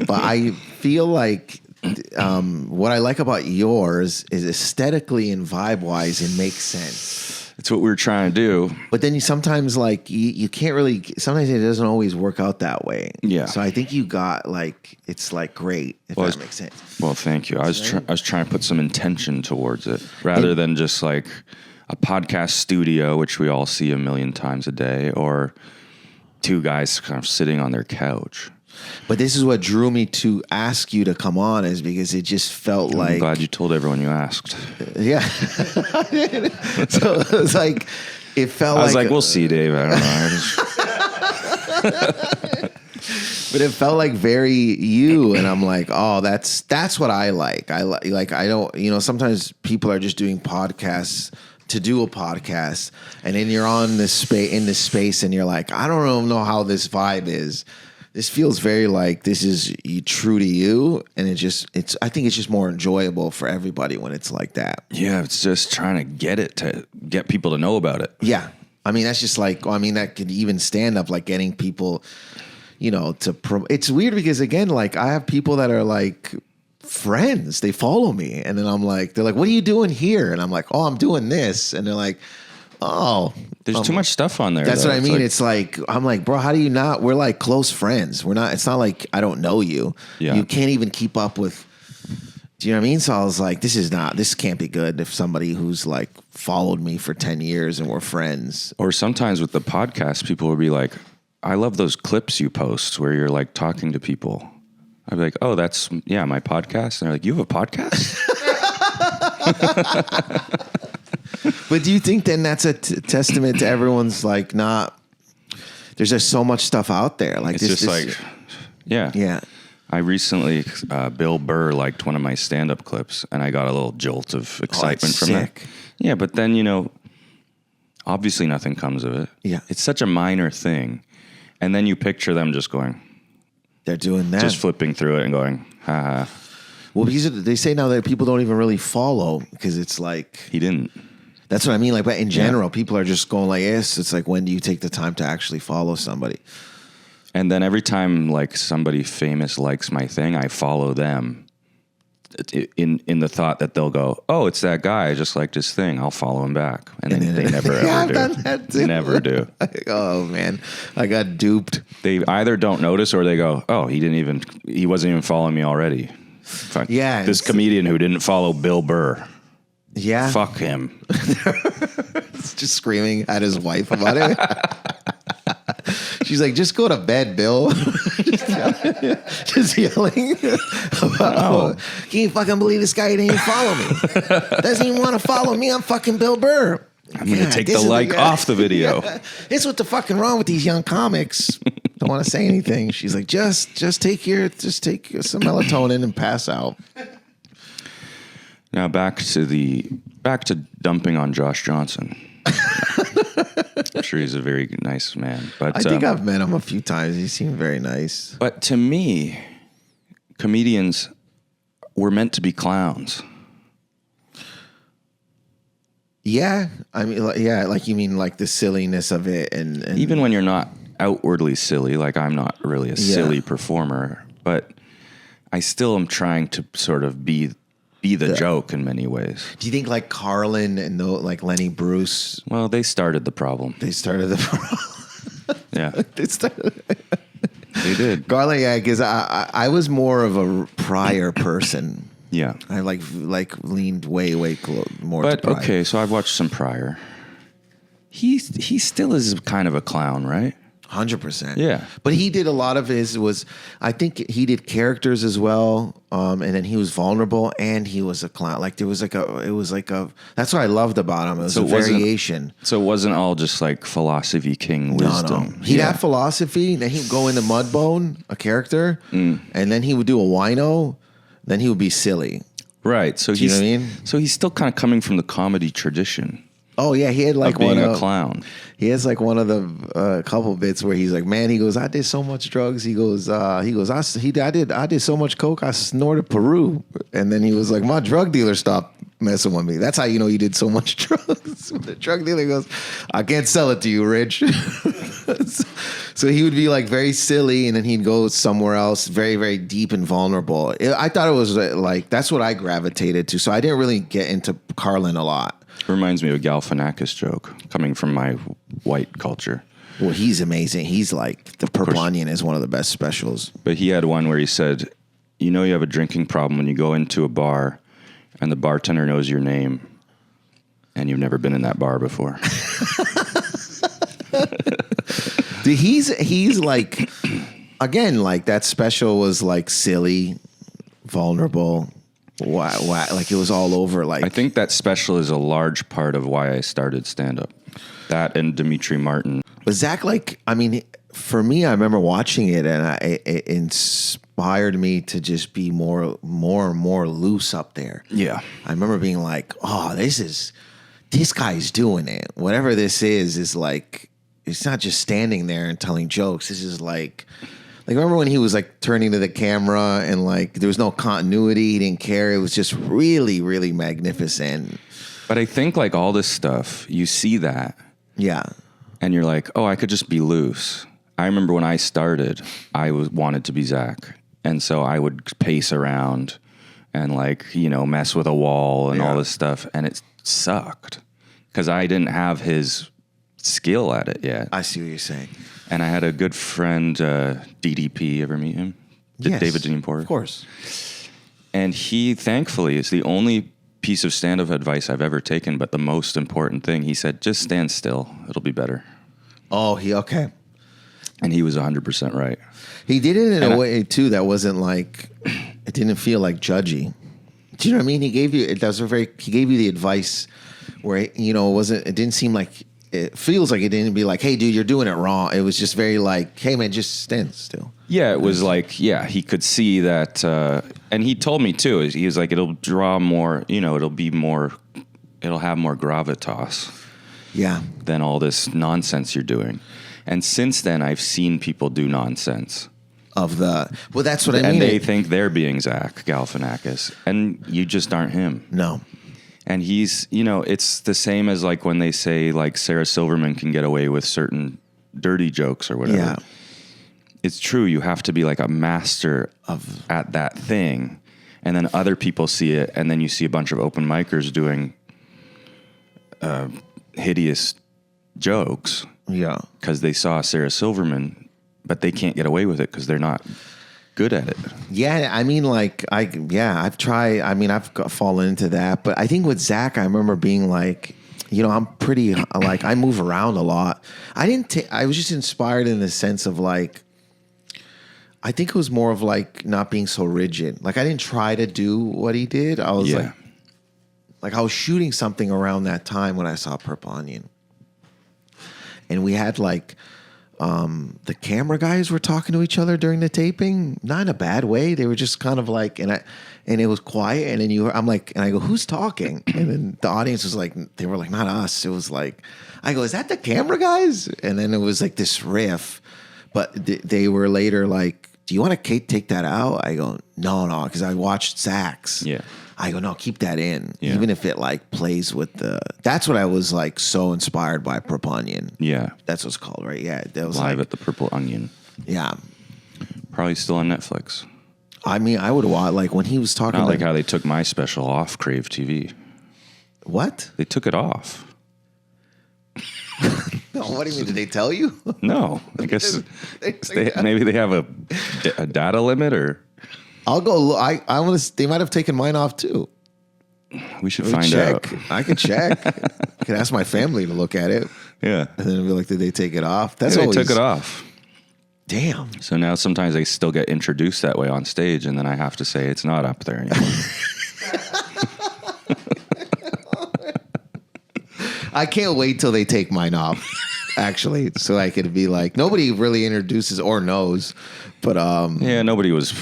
Speaker 2: But I feel like what I like about yours is aesthetically and vibe wise, it makes sense.
Speaker 1: It's what we were trying to do.
Speaker 2: But then you sometimes like you can't really. Sometimes it doesn't always work out that way.
Speaker 1: Yeah.
Speaker 2: So I think you got like it's like great if that makes sense.
Speaker 1: Well, thank you. I was trying to put some intention towards it rather than just like a podcast studio, which we all see a million times a day, or two guys kind of sitting on their couch.
Speaker 2: But this is what drew me to ask you to come on, is because it just felt like...
Speaker 1: I'm glad you told everyone you asked.
Speaker 2: Yeah. So it was like, it felt like...
Speaker 1: I was like, we'll see, Dave. I don't know.
Speaker 2: But it felt like very you, and I'm like, oh, that's what I like. I don't, sometimes people are just doing podcasts to do a podcast, and then you're on this space, and you're like, I don't know how this vibe is. This feels very like this is true to you, and I think it's just more enjoyable for everybody when it's like that.
Speaker 1: Yeah, it's just trying to get people to know about it.
Speaker 2: Yeah, I mean that's just like, that could even stand up, like getting people, it's weird because again, like I have people that are like friends, they follow me, and then I'm like, they're like, what are you doing here? And I'm like, oh, I'm doing this, and they're like, oh,
Speaker 1: there's too much stuff on there.
Speaker 2: That's what I mean. It's like, I'm like, bro, how do you not? We're like close friends. We're not. It's not like I don't know you.
Speaker 1: Yeah.
Speaker 2: You can't even keep up with. Do you know what I mean? So I was like, this can't be good if somebody who's like followed me for 10 years and we're friends.
Speaker 1: Or sometimes with the podcast, people will be like, I love those clips you post where you're like talking to people. I'd be like, oh, that's my podcast. And they're like, you have a podcast?
Speaker 2: But do you think then that's a testament to everyone's like not? There's just so much stuff out there. Like
Speaker 1: it's just like, yeah. I recently, Bill Burr liked one of my stand-up clips, and I got a little jolt of excitement from that. Yeah, but then obviously nothing comes of it.
Speaker 2: Yeah,
Speaker 1: it's such a minor thing, and then you picture them just going,
Speaker 2: they're doing that,
Speaker 1: just flipping through it and going, ha ha.
Speaker 2: Well, they say now that people don't even really follow because it's like
Speaker 1: he didn't.
Speaker 2: That's what I mean. Like, but in general, people are just going like, yes. It's like, when do you take the time to actually follow somebody?
Speaker 1: And then every time like somebody famous likes my thing, I follow them in the thought that they'll go, oh, it's that guy. I just liked his thing. I'll follow him back. And then they never ever
Speaker 2: I've
Speaker 1: do.
Speaker 2: done that too.
Speaker 1: Never do.
Speaker 2: Oh man, I got duped.
Speaker 1: They either don't notice or they go, oh, he wasn't even following me already. Fuck.
Speaker 2: Yeah.
Speaker 1: This comedian who didn't follow Bill Burr.
Speaker 2: Yeah.
Speaker 1: Fuck him.
Speaker 2: Just screaming at his wife about it. She's like, just go to bed, Bill. just yelling. About, can you fucking believe this guy didn't even follow me? Doesn't even want to follow me. I'm fucking Bill Burr.
Speaker 1: I'm going to take the like off the video.
Speaker 2: It's what the fucking wrong with these young comics. Don't want to say anything. She's like, just take some melatonin and pass out.
Speaker 1: Now back to dumping on Josh Johnson. I'm sure he's a very nice man, but
Speaker 2: I think I've met him a few times. He seemed very nice.
Speaker 1: But to me, comedians were meant to be clowns.
Speaker 2: Yeah, I mean, like you mean like the silliness of it, and
Speaker 1: even when you're not outwardly silly, like I'm not really a silly performer, but I still am trying to sort of be the joke in many ways.
Speaker 2: Do you think like Carlin and like Lenny Bruce?
Speaker 1: Well, they started the problem.
Speaker 2: They started the problem.
Speaker 1: Yeah.
Speaker 2: They
Speaker 1: did.
Speaker 2: Carlin, yeah, because I was more of a Pryor person.
Speaker 1: Yeah.
Speaker 2: I like leaned way more
Speaker 1: but,
Speaker 2: to Pryor.
Speaker 1: Okay, so I've watched some Pryor. He still is kind of a clown, right?
Speaker 2: 100%.
Speaker 1: Yeah.
Speaker 2: But he did a lot of I think he did characters as well. And then he was vulnerable and he was a clown. Like it was like that's what I loved about him. It was a variation.
Speaker 1: So it wasn't all just like philosophy king wisdom.
Speaker 2: No. He'd have philosophy. Then he'd go into Mudbone, a character. And then he would do a wino. Then he would be silly.
Speaker 1: Right. So
Speaker 2: you know what I mean?
Speaker 1: So he's still kind of coming from the comedy tradition.
Speaker 2: Oh yeah, he had like
Speaker 1: being a clown.
Speaker 2: He has like one of the couple bits where he's like, man, he goes, I did so much drugs. He goes, I did so much coke, I snorted Peru, and then he was like, my drug dealer stopped messing with me. That's how you know he did so much drugs. The drug dealer goes, I can't sell it to you, Rich. So he would be like very silly, and then he'd go somewhere else, very, very deep and vulnerable. I thought it was like that's what I gravitated to. So I didn't really get into Carlin a lot.
Speaker 1: Reminds me of a Galifianakis joke coming from my white culture.
Speaker 2: Well, he's amazing. He's like, the Purple Onion is one of the best specials.
Speaker 1: But he had one where he said, you know you have a drinking problem when you go into a bar and the bartender knows your name and you've never been in that bar before.
Speaker 2: Dude, he's like, again, like that special was like silly, vulnerable. Wow, like it was all over. Like
Speaker 1: I think that special is a large part of why I started stand-up. That and Dimitri Martin.
Speaker 2: But Zach, like, I mean, for me, I remember watching it, and it inspired me to just be more and more loose up there.
Speaker 1: Yeah, I
Speaker 2: remember being like, oh, this guy's doing it. Whatever this is like, it's not just standing there and telling jokes. This is like remember when he was like turning to the camera and like there was no continuity, he didn't care. It was just really, really magnificent.
Speaker 1: But I think like all this stuff, you see that.
Speaker 2: Yeah.
Speaker 1: And you're like, oh, I could just be loose. I remember when I started, I wanted to be Zach. And so I would pace around and like, mess with a wall and all this stuff. And it sucked because I didn't have his skill at it yet.
Speaker 2: I see what you're saying.
Speaker 1: And I had a good friend, DDP. Ever meet him?
Speaker 2: Yes,
Speaker 1: David Dean Porter.
Speaker 2: Of course.
Speaker 1: And he, thankfully, is the only piece of stand-up advice I've ever taken, but the most important thing. He said, just stand still. It'll be better.
Speaker 2: Oh, okay.
Speaker 1: And he was 100% right.
Speaker 2: He did it in a way, too, that wasn't like, it didn't feel like judgy. Do you know what I mean? He gave you the advice where, it didn't seem like, it feels like it didn't be like, hey, dude, you're doing it wrong. It was just very like, hey, man, just stand still.
Speaker 1: Yeah, it was like, he could see that. And he told me, too, he was like, it'll draw more, it'll have more gravitas.
Speaker 2: Yeah.
Speaker 1: Than all this nonsense you're doing. And since then, I've seen people do nonsense.
Speaker 2: of the. Well, that's what I mean.
Speaker 1: And they think they're being Zach Galifianakis, and you just aren't him.
Speaker 2: No.
Speaker 1: And he's, it's the same as like when they say like Sarah Silverman can get away with certain dirty jokes or whatever.
Speaker 2: Yeah.
Speaker 1: It's true. You have to be like a master at that thing. And then other people see it. And then you see a bunch of open micers doing hideous jokes.
Speaker 2: Yeah.
Speaker 1: Because they saw Sarah Silverman, but they can't get away with it because they're not good at it.
Speaker 2: Yeah, I mean, like, I've tried. I mean, I've fallen into that, but I think with Zach, I remember being like, I'm pretty like I move around a lot. I was just inspired in the sense of like, I think it was more of like not being so rigid. Like I didn't try to do what he did. I was like I was shooting something around that time when I saw Purple Onion, and we had like. The camera guys were talking to each other during the taping, not in a bad way. They were just kind of like, and it was quiet. And then I'm like, and I go, who's talking? And then the audience was like, they were like, not us. It was like, I go, is that the camera guys? And then it was like this riff, but they were later like, do you want to take that out? I go, no, because I watched Zach's.
Speaker 1: Yeah.
Speaker 2: I go, no, keep that in. Yeah. Even if it like plays with that's what I was like so inspired by Purple Onion.
Speaker 1: Yeah.
Speaker 2: That's what it's called, right? Yeah. That was
Speaker 1: Live
Speaker 2: like,
Speaker 1: at the Purple Onion.
Speaker 2: Yeah.
Speaker 1: Probably still on Netflix.
Speaker 2: I mean, I would watch, like when he was talking.
Speaker 1: Not like how they took my special off Crave TV.
Speaker 2: What?
Speaker 1: They took it off.
Speaker 2: No, what do you mean? Did they tell you?
Speaker 1: No. I guess maybe they have a data limit or.
Speaker 2: I'll go. I want to. They might have taken mine off too.
Speaker 1: We should find out.
Speaker 2: I can check. I can ask my family to look at it.
Speaker 1: Yeah,
Speaker 2: and then be like, "Did they take it off?"
Speaker 1: That's always, they took it off.
Speaker 2: Damn.
Speaker 1: So now sometimes they still get introduced that way on stage, and then I have to say it's not up there anymore.
Speaker 2: I can't wait till they take mine off. Actually, so I could be like, nobody really introduces or knows. But
Speaker 1: yeah, nobody was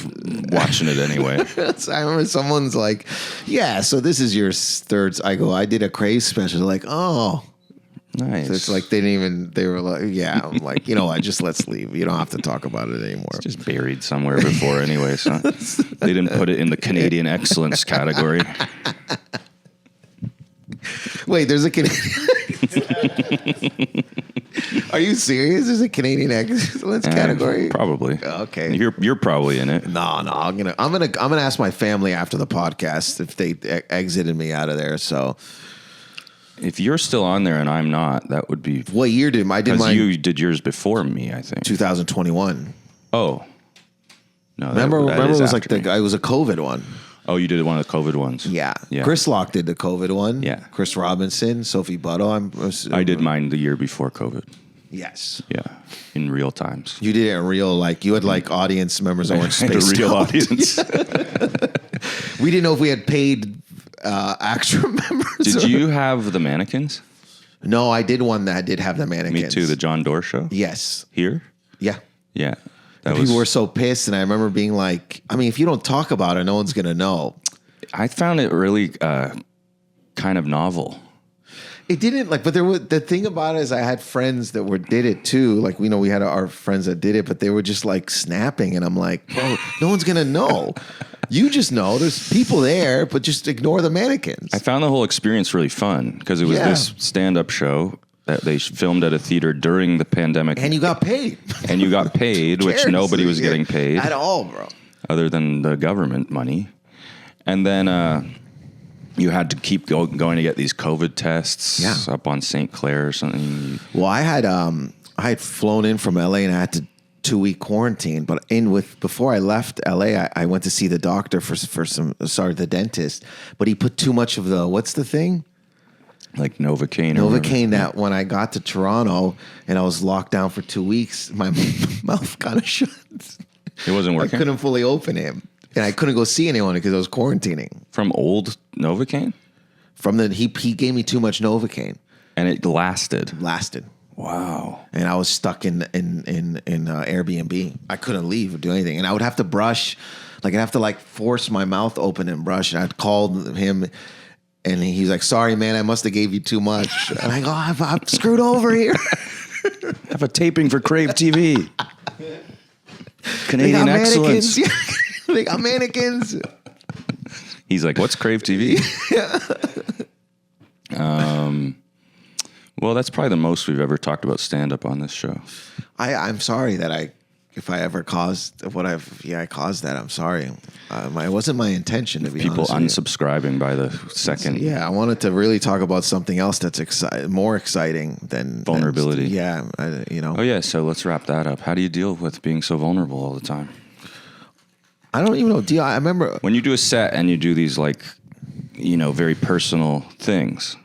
Speaker 1: watching it anyway.
Speaker 2: I remember someone's like, "Yeah, so this is your third." I go, "I did a Crave special." They're like, "Oh,
Speaker 1: nice."
Speaker 2: So it's like they didn't even. They were like, "Yeah." I'm like, you know what? Just let's leave. You don't have to talk about it anymore.
Speaker 1: It's just buried somewhere before anyway. So they didn't put it in the Canadian excellence category.
Speaker 2: Wait, there's a Canadian. Are you serious? There's a Canadian excellence category?
Speaker 1: Probably.
Speaker 2: Okay.
Speaker 1: You're probably in it.
Speaker 2: No. I'm gonna ask my family after the podcast if they exited me out of there. So
Speaker 1: if you're still on there and I'm not, that would be.
Speaker 2: What year did I did mine?
Speaker 1: You did yours before me, I think.
Speaker 2: 2021.
Speaker 1: Oh. No.
Speaker 2: Remember it was like it was a COVID one.
Speaker 1: Oh, you did one of the COVID ones.
Speaker 2: Yeah. Chris Locke did the COVID one.
Speaker 1: Yeah.
Speaker 2: Chris Robinson, Sophie Butto.
Speaker 1: I did mine the year before COVID.
Speaker 2: Yes.
Speaker 1: Yeah. In real times.
Speaker 2: You did it in real, like you had like audience members that weren't spaced
Speaker 1: a real audience.
Speaker 2: We didn't know if we had paid extra members.
Speaker 1: Did you have the mannequins?
Speaker 2: No, I did one that did have the mannequins.
Speaker 1: Me too. The John Doerr show?
Speaker 2: Yes.
Speaker 1: Here?
Speaker 2: Yeah.
Speaker 1: Yeah.
Speaker 2: People were so pissed, and I remember being like, I mean, if you don't talk about it, no one's going to know.
Speaker 1: I found it really kind of novel.
Speaker 2: It didn't, like, but the thing about it is I had friends that did it too. Like, we had our friends that did it, but they were just like snapping, and I'm like, bro, no one's going to know. You just know there's people there, but just ignore the mannequins.
Speaker 1: I found the whole experience really fun because it was this stand-up show that they filmed at a theater during the pandemic.
Speaker 2: And you got paid.
Speaker 1: Which nobody was getting paid.
Speaker 2: At all, bro.
Speaker 1: Other than the government money. And then you had to keep going to get these COVID tests up on St. Clair or something.
Speaker 2: Well, I had flown in from LA and I had to 2-week quarantine, but before I left LA, I went to see the doctor the dentist, but he put too much of what's the thing?
Speaker 1: Like Novocaine.
Speaker 2: Novocaine that when I got to Toronto and I was locked down for 2 weeks, my mouth kind of shut.
Speaker 1: It wasn't working?
Speaker 2: I couldn't fully open it. And I couldn't go see anyone because I was quarantining.
Speaker 1: From old Novocaine?
Speaker 2: He gave me too much Novocaine.
Speaker 1: And it lasted?
Speaker 2: Lasted.
Speaker 1: Wow.
Speaker 2: And I was stuck in Airbnb. I couldn't leave or do anything. And I would have to brush. Like, I'd have to, like, force my mouth open and brush. And I'd call him. And he's like, "Sorry, man, I must have gave you too much." And I go, I'm screwed over here.
Speaker 1: I have a taping for Crave TV. Canadian excellence.
Speaker 2: They got mannequins.
Speaker 1: He's like, what's Crave TV? Well, that's probably the most we've ever talked about stand-up on this show.
Speaker 2: I'm sorry that if I ever caused I caused that. I'm sorry. It wasn't my intention to be
Speaker 1: people
Speaker 2: honest
Speaker 1: unsubscribing by the second.
Speaker 2: Yeah, I wanted to really talk about something else that's more exciting than
Speaker 1: vulnerability.
Speaker 2: Oh
Speaker 1: yeah, so let's wrap that up. How do you deal with being so vulnerable all the time?
Speaker 2: I don't even know. I remember
Speaker 1: when you do a set and you do these very personal things.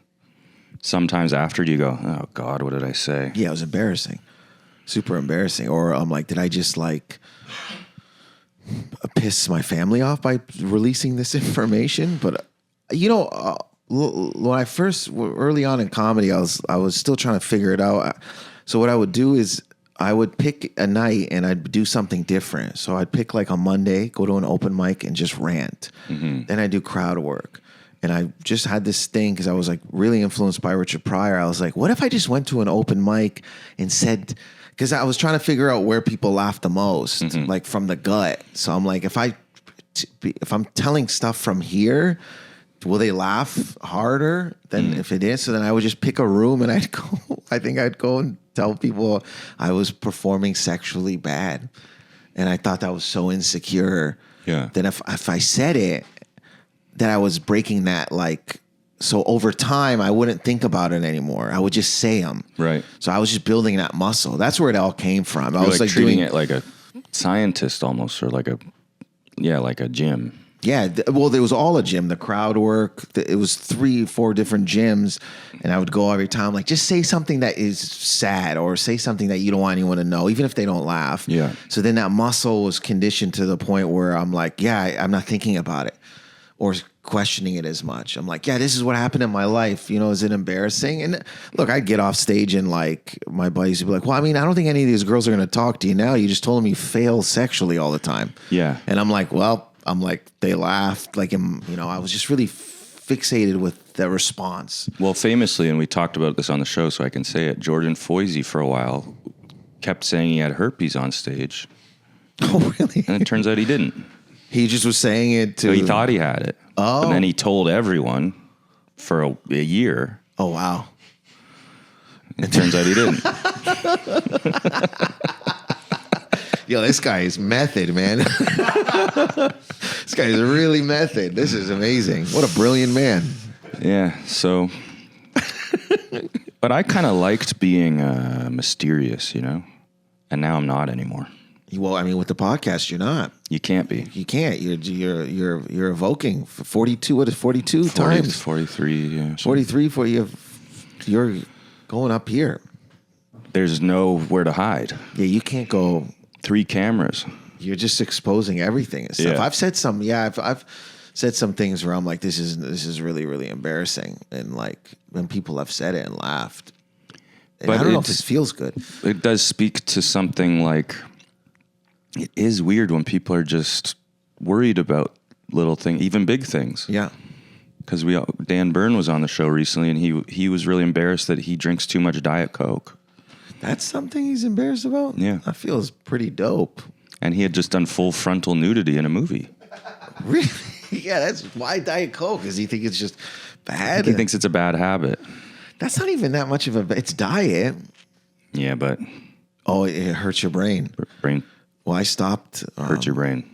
Speaker 1: Sometimes after you go, oh God, what did I say?
Speaker 2: Yeah, it was embarrassing. Super embarrassing. Or I'm like, did I just piss my family off by releasing this information? But when I first early on in comedy, I was still trying to figure it out. So what I would do is I would pick a night and I'd do something different. So I'd pick a Monday, go to an open mic and just rant. Mm-hmm. Then I do crowd work. And I just had this thing because I was really influenced by Richard Pryor. I was like, what if I just went to an open mic and said, because I was trying to figure out where people laugh the most, mm-hmm. From the gut. So I'm like, if I'm telling stuff from here, will they laugh harder than if it is? So then I would just pick a room and I'd go and tell people I was performing sexually bad. And I thought that was so insecure.
Speaker 1: Yeah.
Speaker 2: Then if I said it, that I was breaking that so over time I wouldn't think about it anymore. I would just say them.
Speaker 1: Right.
Speaker 2: So I was just building that muscle. That's where it all came from. I was
Speaker 1: treating it like a scientist almost, or like a gym.
Speaker 2: Yeah. Well, there was all a gym. The crowd work. It was 3-4 different gyms, and I would go every time. Just say something that is sad, or say something that you don't want anyone to know, even if they don't laugh.
Speaker 1: Yeah.
Speaker 2: So then that muscle was conditioned to the point where I'm like, I'm not thinking about it or questioning it as much. I'm like, this is what happened in my life. Is it embarrassing? And look, I'd get off stage and my buddies would be like, well, I mean, I don't think any of these girls are going to talk to you now. You just told them you fail sexually all the time.
Speaker 1: Yeah.
Speaker 2: And I'm like, they laughed. I was just really fixated with the response.
Speaker 1: Well, famously, and we talked about this on the show, so I can say it, Jordan Foisey for a while kept saying he had herpes on stage.
Speaker 2: Oh, really?
Speaker 1: And it turns out he didn't.
Speaker 2: He just was saying it to...
Speaker 1: So he thought he had it.
Speaker 2: Oh.
Speaker 1: And then he told everyone for a year.
Speaker 2: Oh, wow.
Speaker 1: It turns out he didn't.
Speaker 2: Yo, this guy is method, man. This guy is really method. This is amazing. What a brilliant man.
Speaker 1: Yeah, so... But I kind of liked being mysterious, And now I'm not anymore.
Speaker 2: Well, I mean, with the podcast, you're not.
Speaker 1: You can't be.
Speaker 2: You can't. You're evoking 42. What is 42 times?
Speaker 1: 43. Yeah.
Speaker 2: 43 for you. You're going up here.
Speaker 1: There's nowhere to hide.
Speaker 2: Yeah, you can't go.
Speaker 1: 3 cameras.
Speaker 2: You're just exposing everything and stuff.
Speaker 1: Yeah.
Speaker 2: I've said some. Yeah, I've said some things where I'm like, this is really, really embarrassing, and when people have said it and laughed. And
Speaker 1: but
Speaker 2: I don't know if it feels good.
Speaker 1: It does speak to something it is weird when people are just worried about little things, even big things.
Speaker 2: Yeah.
Speaker 1: Because Dan Byrne was on the show recently, and he was really embarrassed that he drinks too much Diet Coke.
Speaker 2: That's something he's embarrassed about?
Speaker 1: Yeah.
Speaker 2: That feels pretty dope.
Speaker 1: And he had just done full frontal nudity in a movie.
Speaker 2: Really? Yeah, that's why Diet Coke. Does he think it's just bad?
Speaker 1: He thinks it's a bad habit.
Speaker 2: That's not even that much of it's diet.
Speaker 1: Yeah, but...
Speaker 2: Oh, it hurts your brain.
Speaker 1: Brain...
Speaker 2: Well, I stopped.
Speaker 1: Hurt your brain.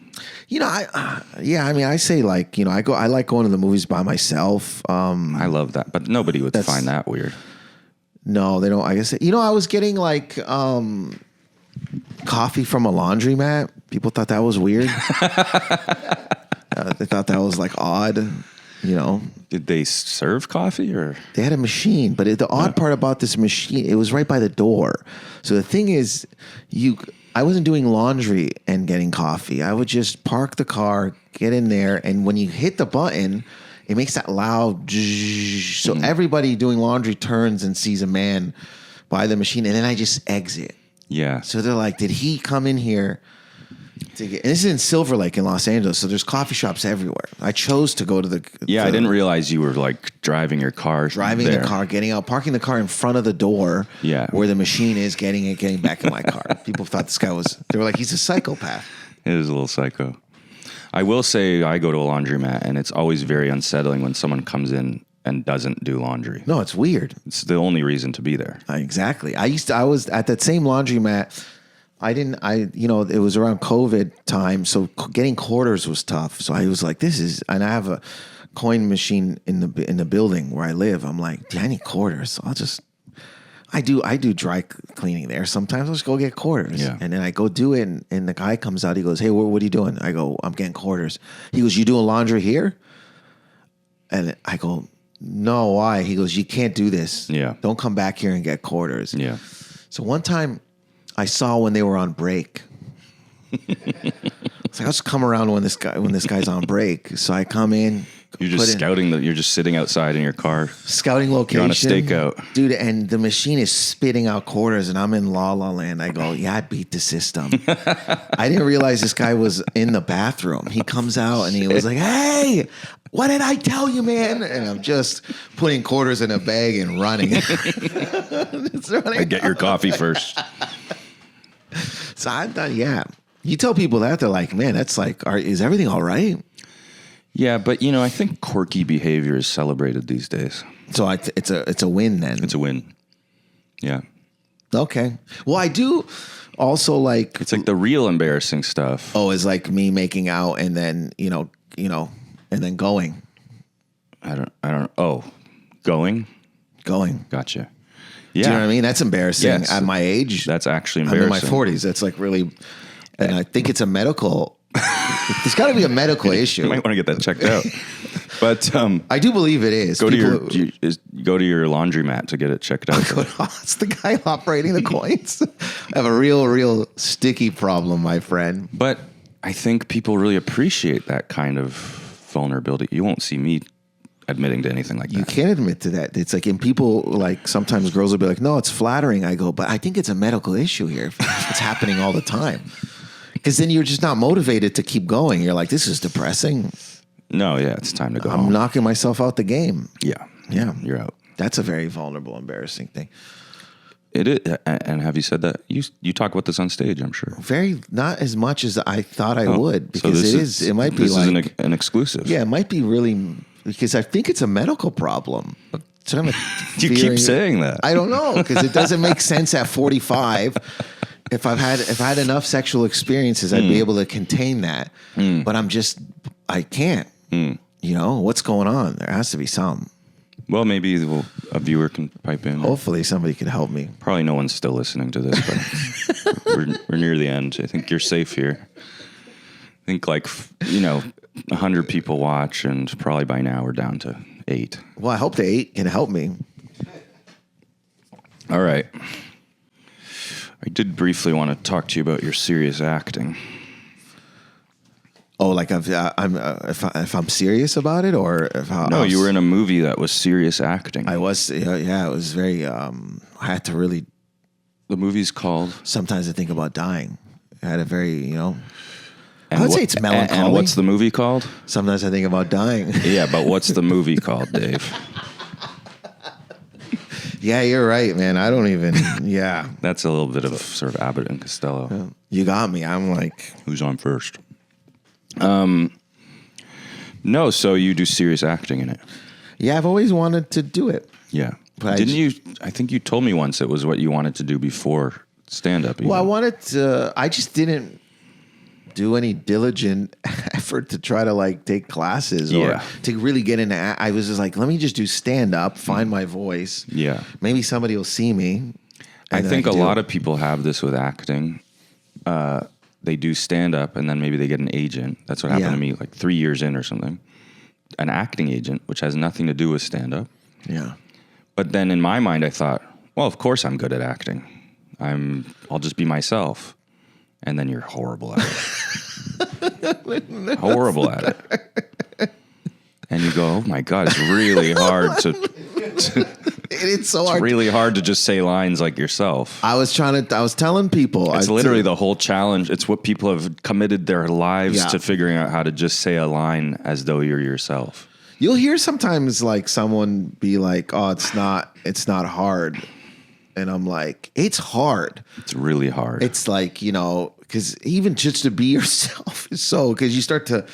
Speaker 2: I say I like going to the movies by myself.
Speaker 1: I love that, but nobody would find that weird.
Speaker 2: No, they don't. I guess, I was getting coffee from a laundromat. People thought that was weird. They thought that was odd.
Speaker 1: Did they serve coffee or?
Speaker 2: They had a machine, but the odd part about this machine, it was right by the door. So the thing is, I wasn't doing laundry and getting coffee. I would just park the car, get in there, and when you hit the button, it makes that loud zzz. So everybody doing laundry turns and sees a man by the machine, and then I just exit.
Speaker 1: Yeah.
Speaker 2: So they're like, did he come in here And this is in Silver Lake in Los Angeles, so there's coffee shops everywhere. I chose to go to the...
Speaker 1: Yeah, I didn't realize you were like driving your car
Speaker 2: the car, getting out, parking the car in front of the door where the machine is, getting back in my car. People thought this guy was... They were like, he's a psychopath.
Speaker 1: It is a little psycho. I will say I go to a laundromat, and it's always very unsettling when someone comes in and doesn't do laundry.
Speaker 2: No, it's weird.
Speaker 1: It's the only reason to be there.
Speaker 2: Exactly. I was at that same laundromat... it was around COVID time, so getting quarters was tough. So I was like, and I have a coin machine in the building where I live. I'm like, I need quarters. So I do dry cleaning there. Sometimes I'll just go get quarters.
Speaker 1: Yeah.
Speaker 2: And then I go do it, and the guy comes out. He goes, hey, what are you doing? I go, I'm getting quarters. He goes, you doing laundry here? And I go, no, why? He goes, you can't do this.
Speaker 1: Yeah.
Speaker 2: Don't come back here and get quarters.
Speaker 1: Yeah.
Speaker 2: So one time, I saw when they were on break. It's like, I'll just come around when this guy's on break. So I come in.
Speaker 1: You're just you're just sitting outside in your car.
Speaker 2: Scouting location.
Speaker 1: You're on a stakeout.
Speaker 2: Dude, and the machine is spitting out quarters, and I'm in La La Land. I go, yeah, I beat the system. I didn't realize this guy was in the bathroom. He comes out, and he was like, hey, what did I tell you, man? And I'm just putting quarters in a bag and running.
Speaker 1: I get your coffee first.
Speaker 2: So I thought, yeah. You tell people that, they're like, man, that's like, is everything all right?
Speaker 1: Yeah, but I think quirky behavior is celebrated these days.
Speaker 2: So it's a win then.
Speaker 1: It's a win. Yeah.
Speaker 2: Okay. Well, I do also like.
Speaker 1: It's like the real embarrassing stuff.
Speaker 2: Oh, is like me making out and then and then going.
Speaker 1: I don't. Oh, going. Gotcha. Yeah.
Speaker 2: Do you know what I mean? That's embarrassing at my age.
Speaker 1: That's actually embarrassing.
Speaker 2: I'm in my 40s. That's like really, and I think it's a medical. There's got to be a medical issue.
Speaker 1: You might want to get that checked out. But
Speaker 2: I do believe it is.
Speaker 1: Go to your laundromat to get it checked out.
Speaker 2: It's the guy operating the coins. I have a real sticky problem, my friend.
Speaker 1: But I think people really appreciate that kind of vulnerability. You won't see me admitting to anything like that.
Speaker 2: You can't admit to that. It's like, and people, like, sometimes girls will be like, no, it's flattering. I go, but I think it's a medical issue here. It's happening all the time. Because then you're just not motivated to keep going. You're like, this is depressing.
Speaker 1: No, yeah, it's time to go
Speaker 2: I'm
Speaker 1: home.
Speaker 2: knocking myself out the game.
Speaker 1: Yeah.
Speaker 2: Yeah.
Speaker 1: You're out.
Speaker 2: That's a very vulnerable, embarrassing thing.
Speaker 1: It is. And have you said that? You talk about this on stage, I'm sure.
Speaker 2: Not as much as I thought I would. Because
Speaker 1: so
Speaker 2: it might be
Speaker 1: this
Speaker 2: like.
Speaker 1: is an exclusive.
Speaker 2: Yeah, it might be really. Because I think it's a medical problem.
Speaker 1: You keep saying that.
Speaker 2: I don't know, because it doesn't make sense at 45. If I had enough sexual experiences, I'd be able to contain that. But I can't. What's going on? There has to be some.
Speaker 1: Well, maybe a viewer can pipe in.
Speaker 2: Hopefully somebody can help me.
Speaker 1: Probably no one's still listening to this, but we're near the end. I think you're safe here. I think 100 people watch, and probably by now we're down to 8.
Speaker 2: Well, I hope the 8 can help me.
Speaker 1: All right. I did briefly want to talk to you about your serious acting.
Speaker 2: Oh, like if I'm serious about it, or
Speaker 1: no, you were in a movie that was serious acting.
Speaker 2: I was, yeah. It was very. I had to really.
Speaker 1: The movie's called.
Speaker 2: Sometimes I think about dying. I had a very,
Speaker 1: And
Speaker 2: I would say it's melancholy.
Speaker 1: And what's the movie called?
Speaker 2: Sometimes I think about dying.
Speaker 1: Yeah, but what's the movie called, Dave?
Speaker 2: Yeah, you're right, man. I don't even. Yeah,
Speaker 1: that's a little bit of sort of Abbott and Costello.
Speaker 2: You got me. I'm like,
Speaker 1: who's on first? No, so you do serious acting in it.
Speaker 2: Yeah, I've always wanted to do it.
Speaker 1: Yeah. But didn't you? I think you told me once it was what you wanted to do before stand-up.
Speaker 2: Well, I wanted to. I just didn't do any diligent effort to try to take classes or to really get into. I was just like, let me just do stand-up, find my voice.
Speaker 1: Yeah.
Speaker 2: Maybe somebody will see me.
Speaker 1: I think a lot of people have this with acting. They do stand-up, and then maybe they get an agent. That's what happened to me 3 years in or something. An acting agent, which has nothing to do with stand-up.
Speaker 2: Yeah.
Speaker 1: But then in my mind, I thought, well, of course I'm good at acting. I'll just be myself. And then you're horrible at it. Horrible at it. And you go, oh my God, it's really hard to
Speaker 2: It's so hard.
Speaker 1: It's really hard to just say lines like yourself.
Speaker 2: I was telling people.
Speaker 1: It's literally the whole challenge. It's what people have committed their lives to figuring out how to just say a line as though you're yourself.
Speaker 2: You'll hear sometimes like someone be like, "Oh, it's not hard." And I'm like, it's hard.
Speaker 1: It's really hard.
Speaker 2: It's like, because even just to be yourself is because you start to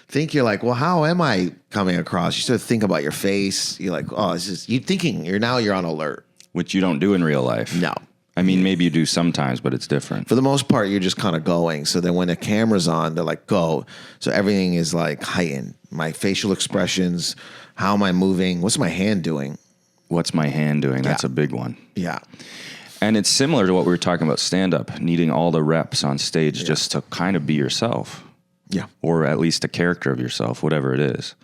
Speaker 2: think, you're like, well, how am I coming across? You start to think about your face. You're like, oh, it's just, you're on alert.
Speaker 1: Which you don't do in real life.
Speaker 2: No.
Speaker 1: I mean, maybe you do sometimes, but it's different.
Speaker 2: For the most part, you're just kind of going. So then when the camera's on, they're like, go. So everything is like heightened. My facial expressions, how am I moving? What's my hand doing?
Speaker 1: What's my hand doing? That's a big one.
Speaker 2: Yeah.
Speaker 1: And it's similar to what we were talking about stand-up, needing all the reps on stage just to kind of be yourself.
Speaker 2: Yeah.
Speaker 1: Or at least a character of yourself, whatever it is.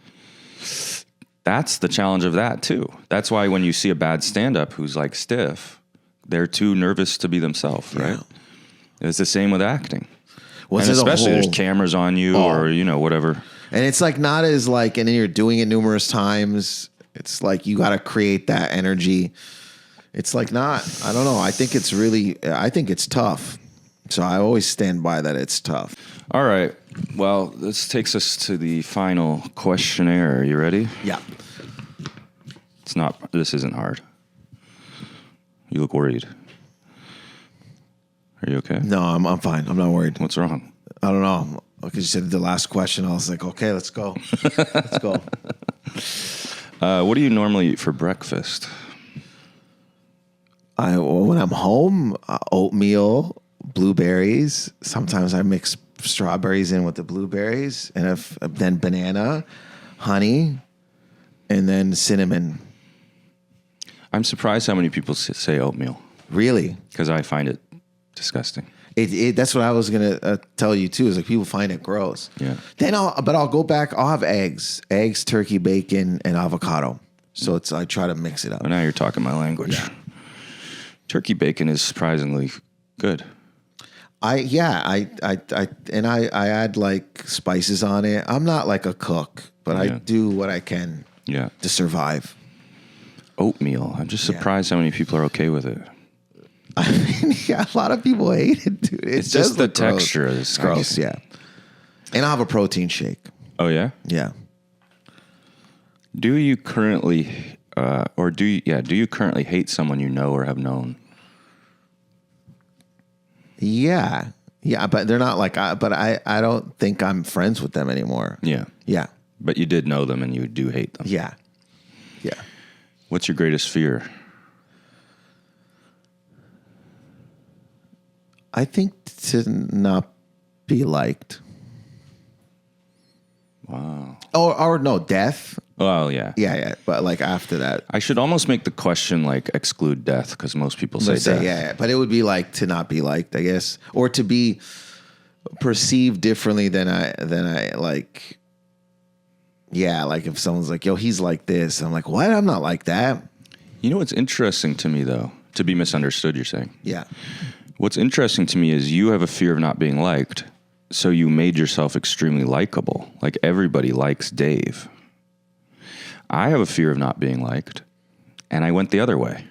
Speaker 1: That's the challenge of that, too. That's why when you see a bad stand-up who's like stiff, they're too nervous to be themselves, right? It's the same with acting. Well, and especially there's cameras on you or, whatever.
Speaker 2: And it's like not as like, and then you're doing it numerous times. It's like you got to create that energy. It's like I don't know. I think it's tough. So I always stand by that it's tough.
Speaker 1: All right. Well, this takes us to the final questionnaire. Are you ready?
Speaker 2: Yeah.
Speaker 1: This isn't hard. You look worried. Are you okay?
Speaker 2: No, I'm fine. I'm not worried.
Speaker 1: What's wrong?
Speaker 2: I don't know. Because you said the last question. I was like, okay, let's go. Let's go.
Speaker 1: What do you normally eat for breakfast?
Speaker 2: When I'm home, oatmeal, blueberries. Sometimes I mix strawberries in with the blueberries, and then banana, honey, and then cinnamon.
Speaker 1: I'm surprised how many people say oatmeal.
Speaker 2: Really?
Speaker 1: Because I find it disgusting.
Speaker 2: That's what I was gonna tell you too. Is like people find it gross.
Speaker 1: Yeah.
Speaker 2: Then I'll go back. I'll have eggs, turkey, bacon, and avocado. So I try to mix it up.
Speaker 1: Well, now you're talking my language.
Speaker 2: Yeah.
Speaker 1: Turkey bacon is surprisingly good.
Speaker 2: I add like spices on it. I'm not like a cook, but I do what I can.
Speaker 1: Yeah.
Speaker 2: To survive.
Speaker 1: Oatmeal. I'm just surprised how many people are okay with it.
Speaker 2: I mean, a lot of people hate it, dude.
Speaker 1: It's just the texture.
Speaker 2: It's gross, yeah. And I'll have a protein shake.
Speaker 1: Oh, yeah?
Speaker 2: Yeah.
Speaker 1: Do you currently, do you currently hate someone you know or have known?
Speaker 2: Yeah. Yeah, but they're not like, but I don't think I'm friends with them anymore.
Speaker 1: Yeah.
Speaker 2: Yeah.
Speaker 1: But you did know them and you do hate them.
Speaker 2: Yeah. Yeah.
Speaker 1: What's your greatest fear?
Speaker 2: I think to not be liked.
Speaker 1: Wow.
Speaker 2: Or no, death.
Speaker 1: Oh, yeah.
Speaker 2: Yeah. But like after that.
Speaker 1: I should almost make the question like exclude death because most people say death.
Speaker 2: Yeah. But it would be like to not be liked, I guess. Or to be perceived differently than I like. Yeah, like if someone's like, yo, he's like this. I'm like, what? I'm not like that.
Speaker 1: You know what's interesting to me, though? To be misunderstood, you're saying?
Speaker 2: Yeah.
Speaker 1: What's interesting to me is you have a fear of not being liked, so you made yourself extremely likable. Like everybody likes Dave. I have a fear of not being liked, and I went the other way.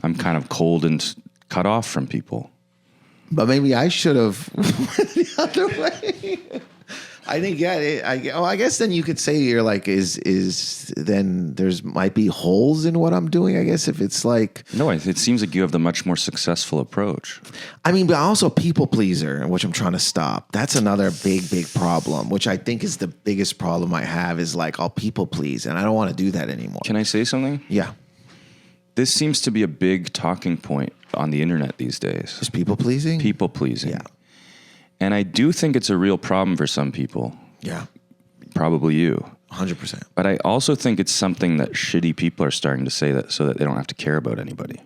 Speaker 1: I'm kind of cold and cut off from people.
Speaker 2: But maybe I should have went the other way. I didn't get it. I guess then you could say you're like, is then there's might be holes in what I'm doing, I guess, if it's like.
Speaker 1: No, it seems like you have the much more successful approach.
Speaker 2: I mean, but also people pleaser, which I'm trying to stop. That's another big problem, which I think is the biggest problem I have is like, I'll people please, and I don't want to do that anymore.
Speaker 1: Can I say something?
Speaker 2: Yeah.
Speaker 1: This seems to be a big talking point on the internet these days.
Speaker 2: Is people pleasing?
Speaker 1: People pleasing.
Speaker 2: Yeah.
Speaker 1: And I do think it's a real problem for some people.
Speaker 2: Yeah.
Speaker 1: Probably you.
Speaker 2: 100%.
Speaker 1: But I also think it's something that shitty people are starting to say that so that they don't have to care about anybody.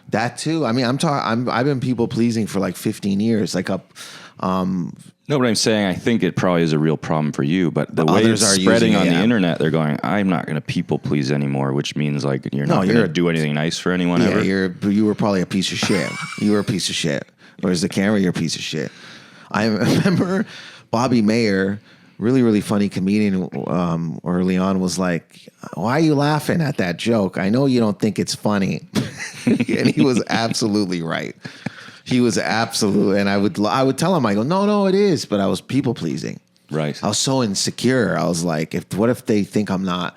Speaker 2: That too. I mean, I've been people pleasing for like 15 years. Like
Speaker 1: No, but I'm saying I think it probably is a real problem for you. But the way it's spreading on the internet, they're going, I'm not going to people please anymore, which means like you're not going to do anything nice for anyone ever.
Speaker 2: You were probably a piece of shit. You were a piece of shit. Where's the camera? You're a piece of shit. I remember Bobby Mayer really, really funny comedian early on was like, why are you laughing at that joke? I know you don't think it's funny. And he was absolutely right. He was absolutely, and I would tell him, I go, no, it is. But I was people pleasing.
Speaker 1: Right.
Speaker 2: I was so insecure. I was like, what if they think I'm not?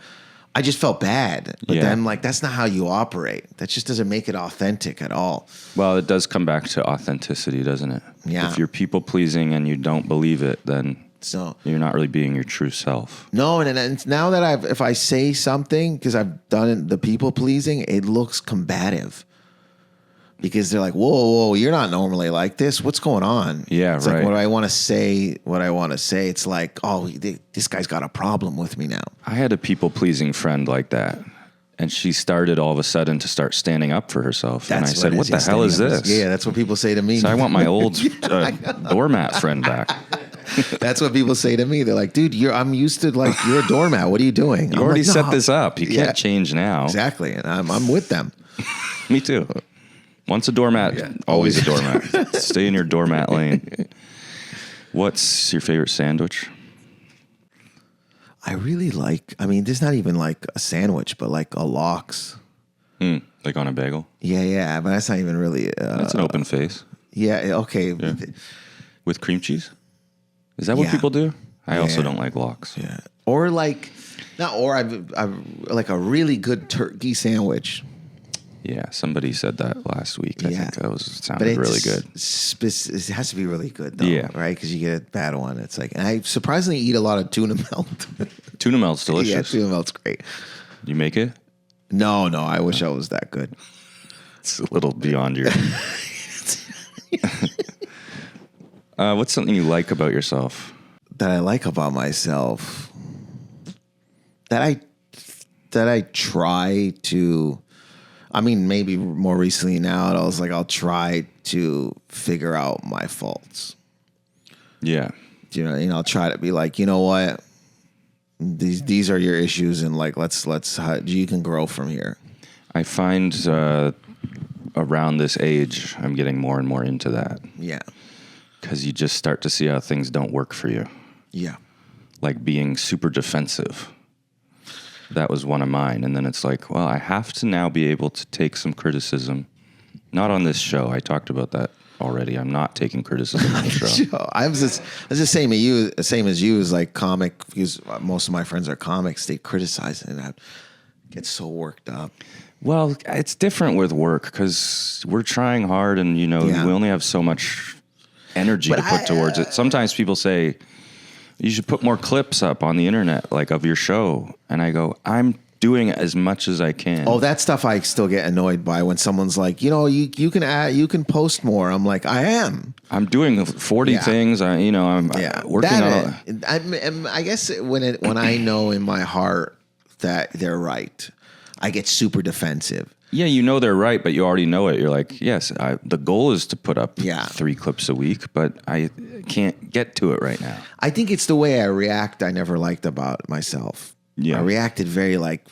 Speaker 2: I just felt bad. But then like, that's not how you operate. That just doesn't make it authentic at all.
Speaker 1: Well, it does come back to authenticity, doesn't it?
Speaker 2: Yeah.
Speaker 1: If you're people pleasing and you don't believe it, then you're not really being your true self.
Speaker 2: No, and now that if I say something, because I've done the people pleasing, it looks combative. Because they're like, whoa, you're not normally like this. What's going on?
Speaker 1: Yeah,
Speaker 2: it's
Speaker 1: right.
Speaker 2: Like, what I want to say, it's like, oh, this guy's got a problem with me now.
Speaker 1: I had a people-pleasing friend like that, and she started all of a sudden to start standing up for herself. And I said, what the hell is this?
Speaker 2: Yeah, that's what people say to me.
Speaker 1: So I want my old doormat friend back.
Speaker 2: That's what people say to me. They're like, dude, I'm used to like, you're a doormat. What are you doing?
Speaker 1: You already set this up. You can't change now.
Speaker 2: Exactly. And I'm with them.
Speaker 1: Me too. Once a doormat, always a doormat. Stay in your doormat lane. What's your favorite sandwich?
Speaker 2: I really like, there's not even like a sandwich, but like a lox.
Speaker 1: Like on a bagel?
Speaker 2: Yeah, but that's not even really.
Speaker 1: That's an open face.
Speaker 2: Yeah, okay.
Speaker 1: Yeah. With cream cheese? Is that what people do? I also don't like lox.
Speaker 2: Yeah. Or like, I like a really good turkey sandwich.
Speaker 1: Yeah, somebody said that last week. I think that sounded really good.
Speaker 2: It has to be really good, though, right? Because you get a bad one. It's like, and I surprisingly eat a lot of tuna melt. Tuna
Speaker 1: melt's delicious.
Speaker 2: Yeah, tuna melt's great.
Speaker 1: You make it?
Speaker 2: No, I wish I was that good.
Speaker 1: It's a little beyond your... What's something you like about yourself?
Speaker 2: That I like about myself? That I try to... maybe more recently now, I was like, I'll try to figure out my faults.
Speaker 1: Yeah.
Speaker 2: I'll try to be like, you know what? These are your issues, and like, you can grow from here.
Speaker 1: I find around this age, I'm getting more and more into that.
Speaker 2: Yeah.
Speaker 1: Because you just start to see how things don't work for you.
Speaker 2: Yeah.
Speaker 1: Like being super defensive. That was one of mine. And then it's like, well, I have to now be able to take some criticism. Not on this show. I talked about that already. I'm not taking criticism on the show.
Speaker 2: I was the same as you as like comic, because most of my friends are comics. They criticize it, and I get so worked up.
Speaker 1: Well, it's different with work because we're trying hard, and we only have so much energy to put towards it. Sometimes people say, you should put more clips up on the internet, like of your show. And I go, I'm doing as much as I can.
Speaker 2: Oh, that stuff I still get annoyed by when someone's like, you can post more. I'm like, I am.
Speaker 1: I'm doing 40 things. I'm working on it.
Speaker 2: I guess when I know in my heart that they're right, I get super defensive.
Speaker 1: Yeah, they're right, but you already know it. You're like, yes, the goal is to put up 3 clips a week, but I can't get to it right now.
Speaker 2: I think it's the way I react I never liked about myself. Yeah. I reacted very like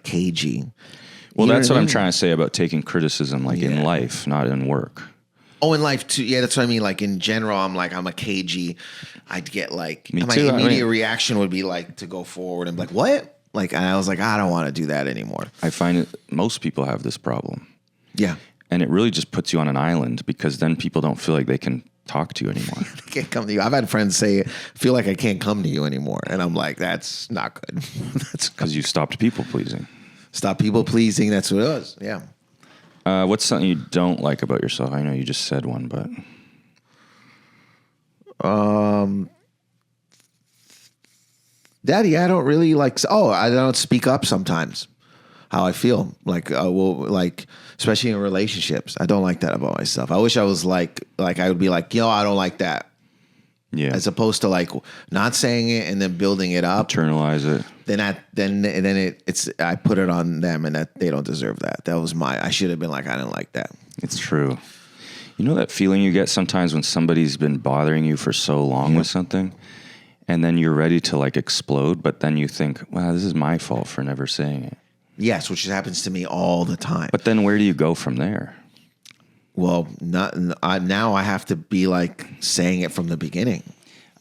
Speaker 2: cagey.
Speaker 1: Well, that's what I'm trying to say about taking criticism, like in life, not in work.
Speaker 2: Oh, in life too. Yeah, that's what I mean. Like in general, I'm a cagey. I'd get like,
Speaker 1: my
Speaker 2: immediate reaction would be like to go forward and be like, what? Like, and I was like, I don't want to do that anymore.
Speaker 1: I find most people have this problem.
Speaker 2: Yeah.
Speaker 1: And it really just puts you on an island because then people don't feel like they can talk to you anymore.
Speaker 2: They can't come to you. I've had friends say, feel like I can't come to you anymore. And I'm like, that's not good. That's
Speaker 1: because you stopped people pleasing.
Speaker 2: Stop people pleasing. That's what it was. Yeah.
Speaker 1: What's something you don't like about yourself? I know you just said one, but.
Speaker 2: Daddy, I don't really like. I don't speak up sometimes. How I feel, especially in relationships, I don't like that about myself. I wish I was like I would be like, I don't like that.
Speaker 1: Yeah.
Speaker 2: As opposed to like not saying it and then building it up,
Speaker 1: internalize it.
Speaker 2: Then I put it on them, and that they don't deserve that. That was I should have been like, I didn't like that.
Speaker 1: It's true. You know that feeling you get sometimes when somebody's been bothering you for so long with something? And then you're ready to like explode, but then you think, wow, this is my fault for never saying it.
Speaker 2: Yes, which happens to me all the time.
Speaker 1: But then where do you go from there?
Speaker 2: Well, now I have to be like saying it from the beginning.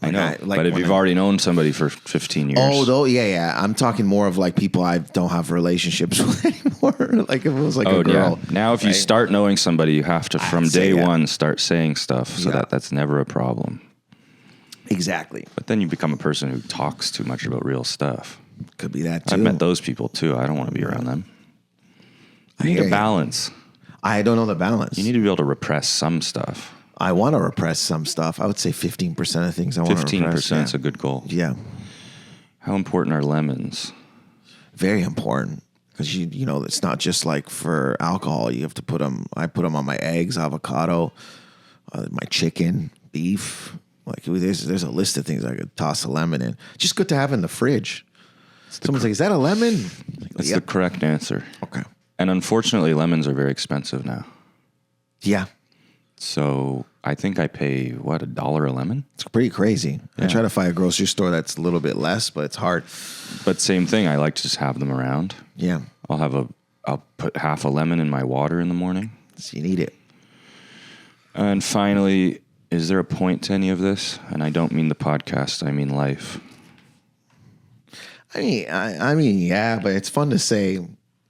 Speaker 1: I know. But if you've already known somebody for 15 years.
Speaker 2: Oh, though, yeah. I'm talking more of like people I don't have relationships with anymore. Like if it was like a girl.
Speaker 1: Yeah. Now, if you start knowing somebody, you have to, from day one, start saying stuff so that's never a problem.
Speaker 2: Exactly.
Speaker 1: But then you become a person who talks too much about real stuff.
Speaker 2: Could be that too.
Speaker 1: I've met those people too. I don't want to be around them. You need a balance.
Speaker 2: I don't know the balance.
Speaker 1: You need to be able to repress some stuff.
Speaker 2: I want to repress some stuff. I would say 15% of things I want to repress.
Speaker 1: 15% is a good goal.
Speaker 2: Yeah.
Speaker 1: How important are lemons?
Speaker 2: Very important. Because, you know, it's not just like for alcohol. You have to put them, I put them on my eggs, avocado, my chicken, beef. Like there's a list of things I could toss a lemon in. Just good to have in the fridge. Someone's like, is that a lemon?
Speaker 1: That's the correct answer.
Speaker 2: Okay.
Speaker 1: And unfortunately, lemons are very expensive now.
Speaker 2: Yeah.
Speaker 1: So I think I pay, $1 a lemon?
Speaker 2: It's pretty crazy. Yeah. I try to find a grocery store that's a little bit less, but it's hard.
Speaker 1: But same thing. I like to just have them around.
Speaker 2: Yeah.
Speaker 1: I'll put half a lemon in my water in the morning.
Speaker 2: So you need it.
Speaker 1: And finally, is there a point to any of this? And I don't mean the podcast. I mean life.
Speaker 2: I mean, yeah, but it's fun to say.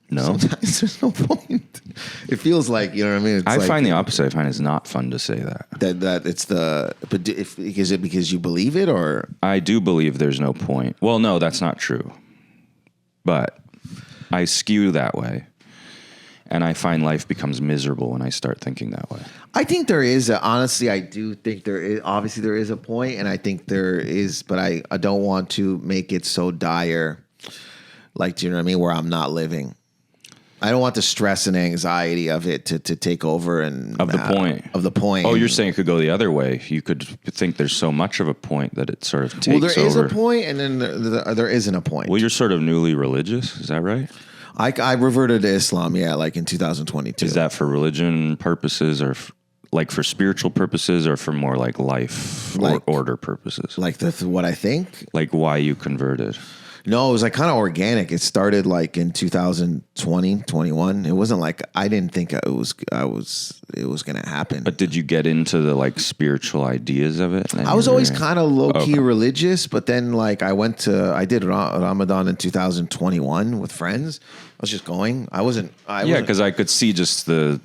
Speaker 1: No.
Speaker 2: Sometimes there's no point. It feels like, you know what I mean?
Speaker 1: I find the opposite. I find it's not fun to say that.
Speaker 2: That it's but is it because you believe it or?
Speaker 1: I do believe there's no point. Well, no, that's not true. But I skew that way. And I find life becomes miserable when I start thinking that way.
Speaker 2: I think there is, honestly, I do think there is, obviously there is a point, and I think there is, but I don't want to make it so dire, like, do you know what I mean, where I'm not living. I don't want the stress and anxiety of it to take over and
Speaker 1: of the point.
Speaker 2: Of the point.
Speaker 1: Oh, you're saying it could go the other way. You could think there's so much of a point that it sort of takes over.
Speaker 2: Well, there is a point, and then there isn't a point.
Speaker 1: Well, you're sort of newly religious. Is that right?
Speaker 2: I reverted to Islam, like in 2022.
Speaker 1: Is that for religion purposes or like for spiritual purposes or for more like life or order purposes?
Speaker 2: Like what I think?
Speaker 1: Like why you converted?
Speaker 2: No, it was like kind of organic. It started like in 2020, 21. It wasn't like I didn't think it was going to happen.
Speaker 1: But did you get into the like spiritual ideas of it?
Speaker 2: I was always kind of low key religious, but then like I did Ramadan in 2021 with friends. I was just going. Because I could see just the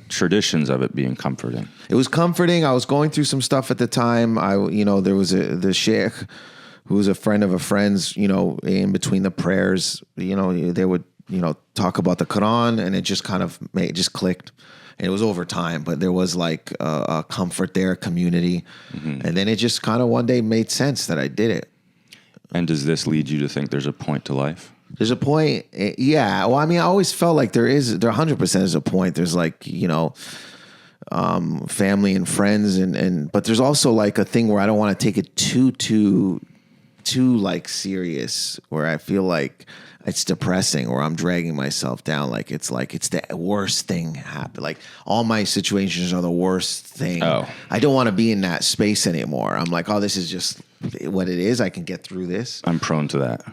Speaker 2: traditions of it being comforting. It was comforting. I was going through some stuff at the time. There was the sheikh who was a friend of a friend's, in between the prayers, they would, talk about the Quran, and it just kind of just clicked. And it was over time, but there was like a comfort there, a community. Mm-hmm. And then it just kind of one day made sense that I did it.
Speaker 1: And does this lead you to think there's a point to life?
Speaker 2: There's a point. Yeah. Well, I mean, I always felt like there 100% is a point. There's like, family and friends but there's also like a thing where I don't want to take it too like serious, where I feel like it's depressing, or I'm dragging myself down. Like it's the worst thing happen. Like all my situations are the worst thing.
Speaker 1: Oh.
Speaker 2: I don't want to be in that space anymore. I'm like, oh, this is just what it is. I can get through this.
Speaker 1: I'm prone to that.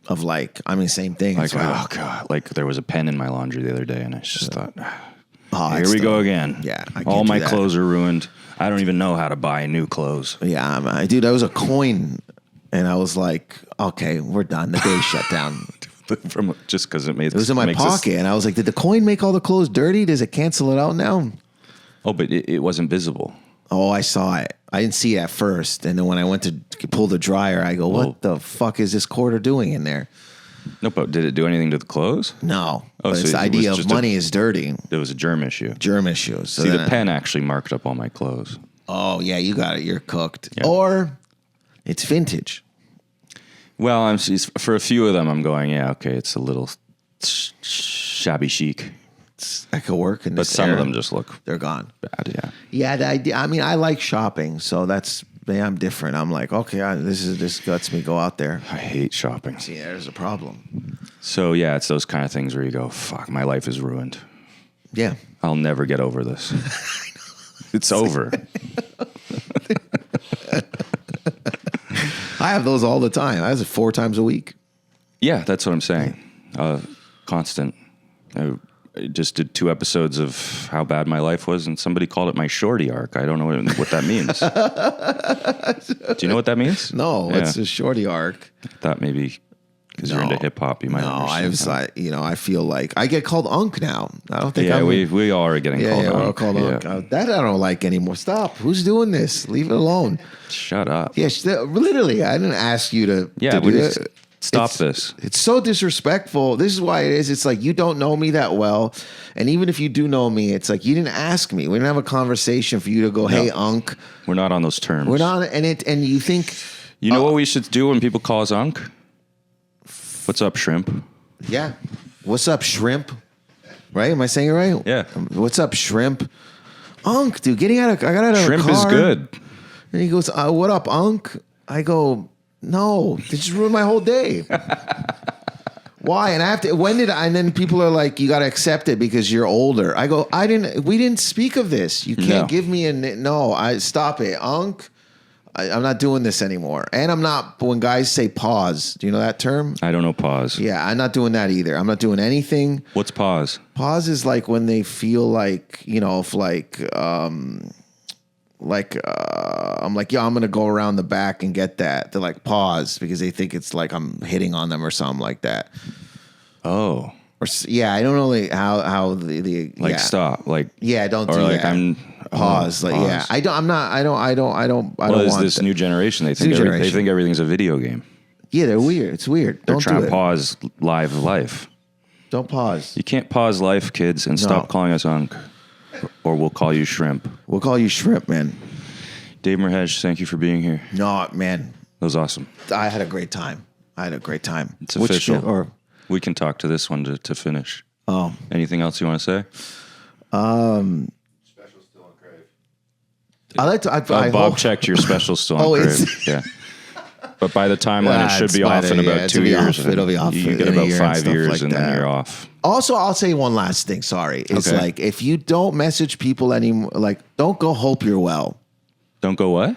Speaker 2: Of like, I mean, same thing.
Speaker 1: Like, oh God, like there was a pen in my laundry the other day, and I just thought, here we go again.
Speaker 2: Yeah,
Speaker 1: all my clothes are ruined. I don't even know how to buy new clothes.
Speaker 2: Yeah, dude, that was a coin. And I was like, okay, we're done. The day shut down.
Speaker 1: Just because it
Speaker 2: was in my pocket. And I was like, did the coin make all the clothes dirty? Does it cancel it out now?
Speaker 1: Oh, but it wasn't visible.
Speaker 2: Oh, I saw it. I didn't see it at first. And then when I went to pull the dryer, I go, what the fuck is this quarter doing in there?
Speaker 1: No, but did it do anything to the clothes?
Speaker 2: No. Oh, but so it's the idea of money is dirty.
Speaker 1: It was a germ issue.
Speaker 2: So
Speaker 1: see, the pen actually marked up all my clothes.
Speaker 2: Oh, yeah, you got it. You're cooked. Yeah. Or it's vintage.
Speaker 1: Well, for a few of them, I'm going, yeah, okay, it's a little shabby chic.
Speaker 2: That could work.
Speaker 1: But some of them just look...
Speaker 2: They're gone.
Speaker 1: Bad, yeah.
Speaker 2: Yeah, the idea... I mean, I like shopping, so I'm different. I'm like, okay, this lets me go out there.
Speaker 1: I hate shopping.
Speaker 2: See, there's a problem.
Speaker 1: So, yeah, it's those kind of things where you go, fuck, my life is ruined.
Speaker 2: Yeah.
Speaker 1: I'll never get over this. It's over.
Speaker 2: I have those all the time. I have it 4 times a week.
Speaker 1: Yeah, that's what I'm saying. Constant. just did 2 episodes of how bad my life was, and somebody called it my shorty arc. I don't know what that means. Do you know what that means?
Speaker 2: No, it's a shorty arc.
Speaker 1: I thought maybe because you're into hip hop, you might.
Speaker 2: No, I was like, I feel like I get called Unk now. I don't think.
Speaker 1: Yeah, we all are getting called Unk.
Speaker 2: We're all called Unk. That I don't like anymore. Stop. Who's doing this? Leave it alone.
Speaker 1: Shut up.
Speaker 2: Yeah, literally, I didn't ask you to.
Speaker 1: Yeah,
Speaker 2: to do that.
Speaker 1: Stop this.
Speaker 2: It's so disrespectful. This is why it is. It's like you don't know me that well. And even if you do know me, it's like you didn't ask me. We didn't have a conversation for you to go, hey, Unk.
Speaker 1: We're not on those terms.
Speaker 2: We're not. And you think.
Speaker 1: You know what we should do when people call us Unk? What's up, shrimp?
Speaker 2: Yeah. What's up, shrimp? Right? Am I saying it right?
Speaker 1: Yeah.
Speaker 2: What's up, shrimp? Unk, dude. I got out of
Speaker 1: shrimp
Speaker 2: a car.
Speaker 1: Shrimp is good.
Speaker 2: And he goes, what up, Unk? I go, no, they just ruined my whole day. Why? And I have to. And then people are like, you got to accept it because you're older. I go, we didn't speak of this. You can't give me stop it, Unk. I'm not doing this anymore. And I'm not. When guys say pause, do you know that term?
Speaker 1: I don't know pause.
Speaker 2: Yeah, I'm not doing that either. I'm not doing anything.
Speaker 1: What's pause?
Speaker 2: Pause is like when they feel like I'm like, yeah, I'm gonna go around the back and get that. They're like, pause, because they think it's like I'm hitting on them or something like that.
Speaker 1: Oh,
Speaker 2: or I don't know how the
Speaker 1: stop, don't
Speaker 2: do
Speaker 1: like
Speaker 2: that.
Speaker 1: I'm
Speaker 2: pause,
Speaker 1: pause.
Speaker 2: Yeah, I don't
Speaker 1: Is
Speaker 2: want
Speaker 1: this new generation? They think everything's a video game.
Speaker 2: Yeah, they're weird. It's weird.
Speaker 1: They're trying to pause live life.
Speaker 2: Don't pause.
Speaker 1: You can't pause life, kids, and stop calling us Unk. Or we'll call you shrimp.
Speaker 2: We'll call you shrimp, man.
Speaker 1: Dave Merheje, thank you for being here.
Speaker 2: No, man.
Speaker 1: That was awesome.
Speaker 2: I had a great time.
Speaker 1: It's official. We can talk to this one to finish.
Speaker 2: Oh.
Speaker 1: Anything else you want to say?
Speaker 3: Special's still on Crave.
Speaker 2: I like to.
Speaker 1: Bob checked your special still on Crave. Yeah. But by the timeline, it should be off in about 2 years.
Speaker 2: It'll be off.
Speaker 1: You get about 5 years and then you're off.
Speaker 2: Also, I'll say one last thing. Sorry. It's like, if you don't message people anymore, like, don't go hope you're well.
Speaker 1: Don't go what?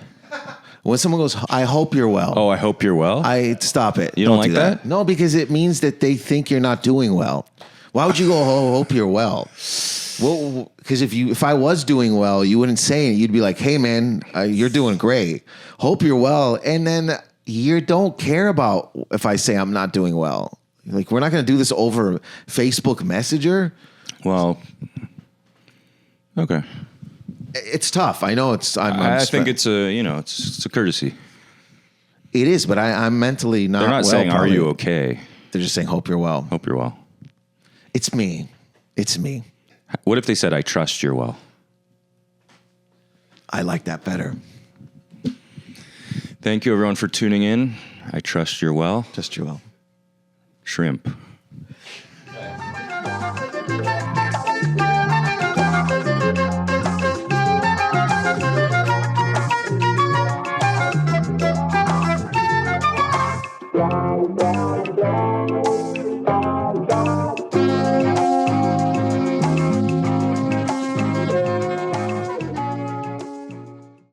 Speaker 2: When someone goes, I hope you're well.
Speaker 1: Oh, I hope you're well?
Speaker 2: Stop it.
Speaker 1: You don't like that?
Speaker 2: No, because it means that they think you're not doing well. Why would you go, hope you're well? Well, because if I was doing well, you wouldn't say it. You'd be like, hey, man, you're doing great. Hope you're well. And then you don't care about if I say I'm not doing well. Like, we're not going to do this over Facebook Messenger.
Speaker 1: Well, okay.
Speaker 2: It's tough. I know it's.
Speaker 1: I think it's a courtesy.
Speaker 2: It is, but I'm mentally not.
Speaker 1: They're not saying, "Are you okay?"
Speaker 2: They're just saying, "Hope you're well."
Speaker 1: Hope you're well.
Speaker 2: It's me.
Speaker 1: What if they said, "I trust you're well"?
Speaker 2: I like that better.
Speaker 1: Thank you, everyone, for tuning in. I trust you're well.
Speaker 2: Trust you're well.
Speaker 1: Shrimp.
Speaker 4: Down, down, down, down, down.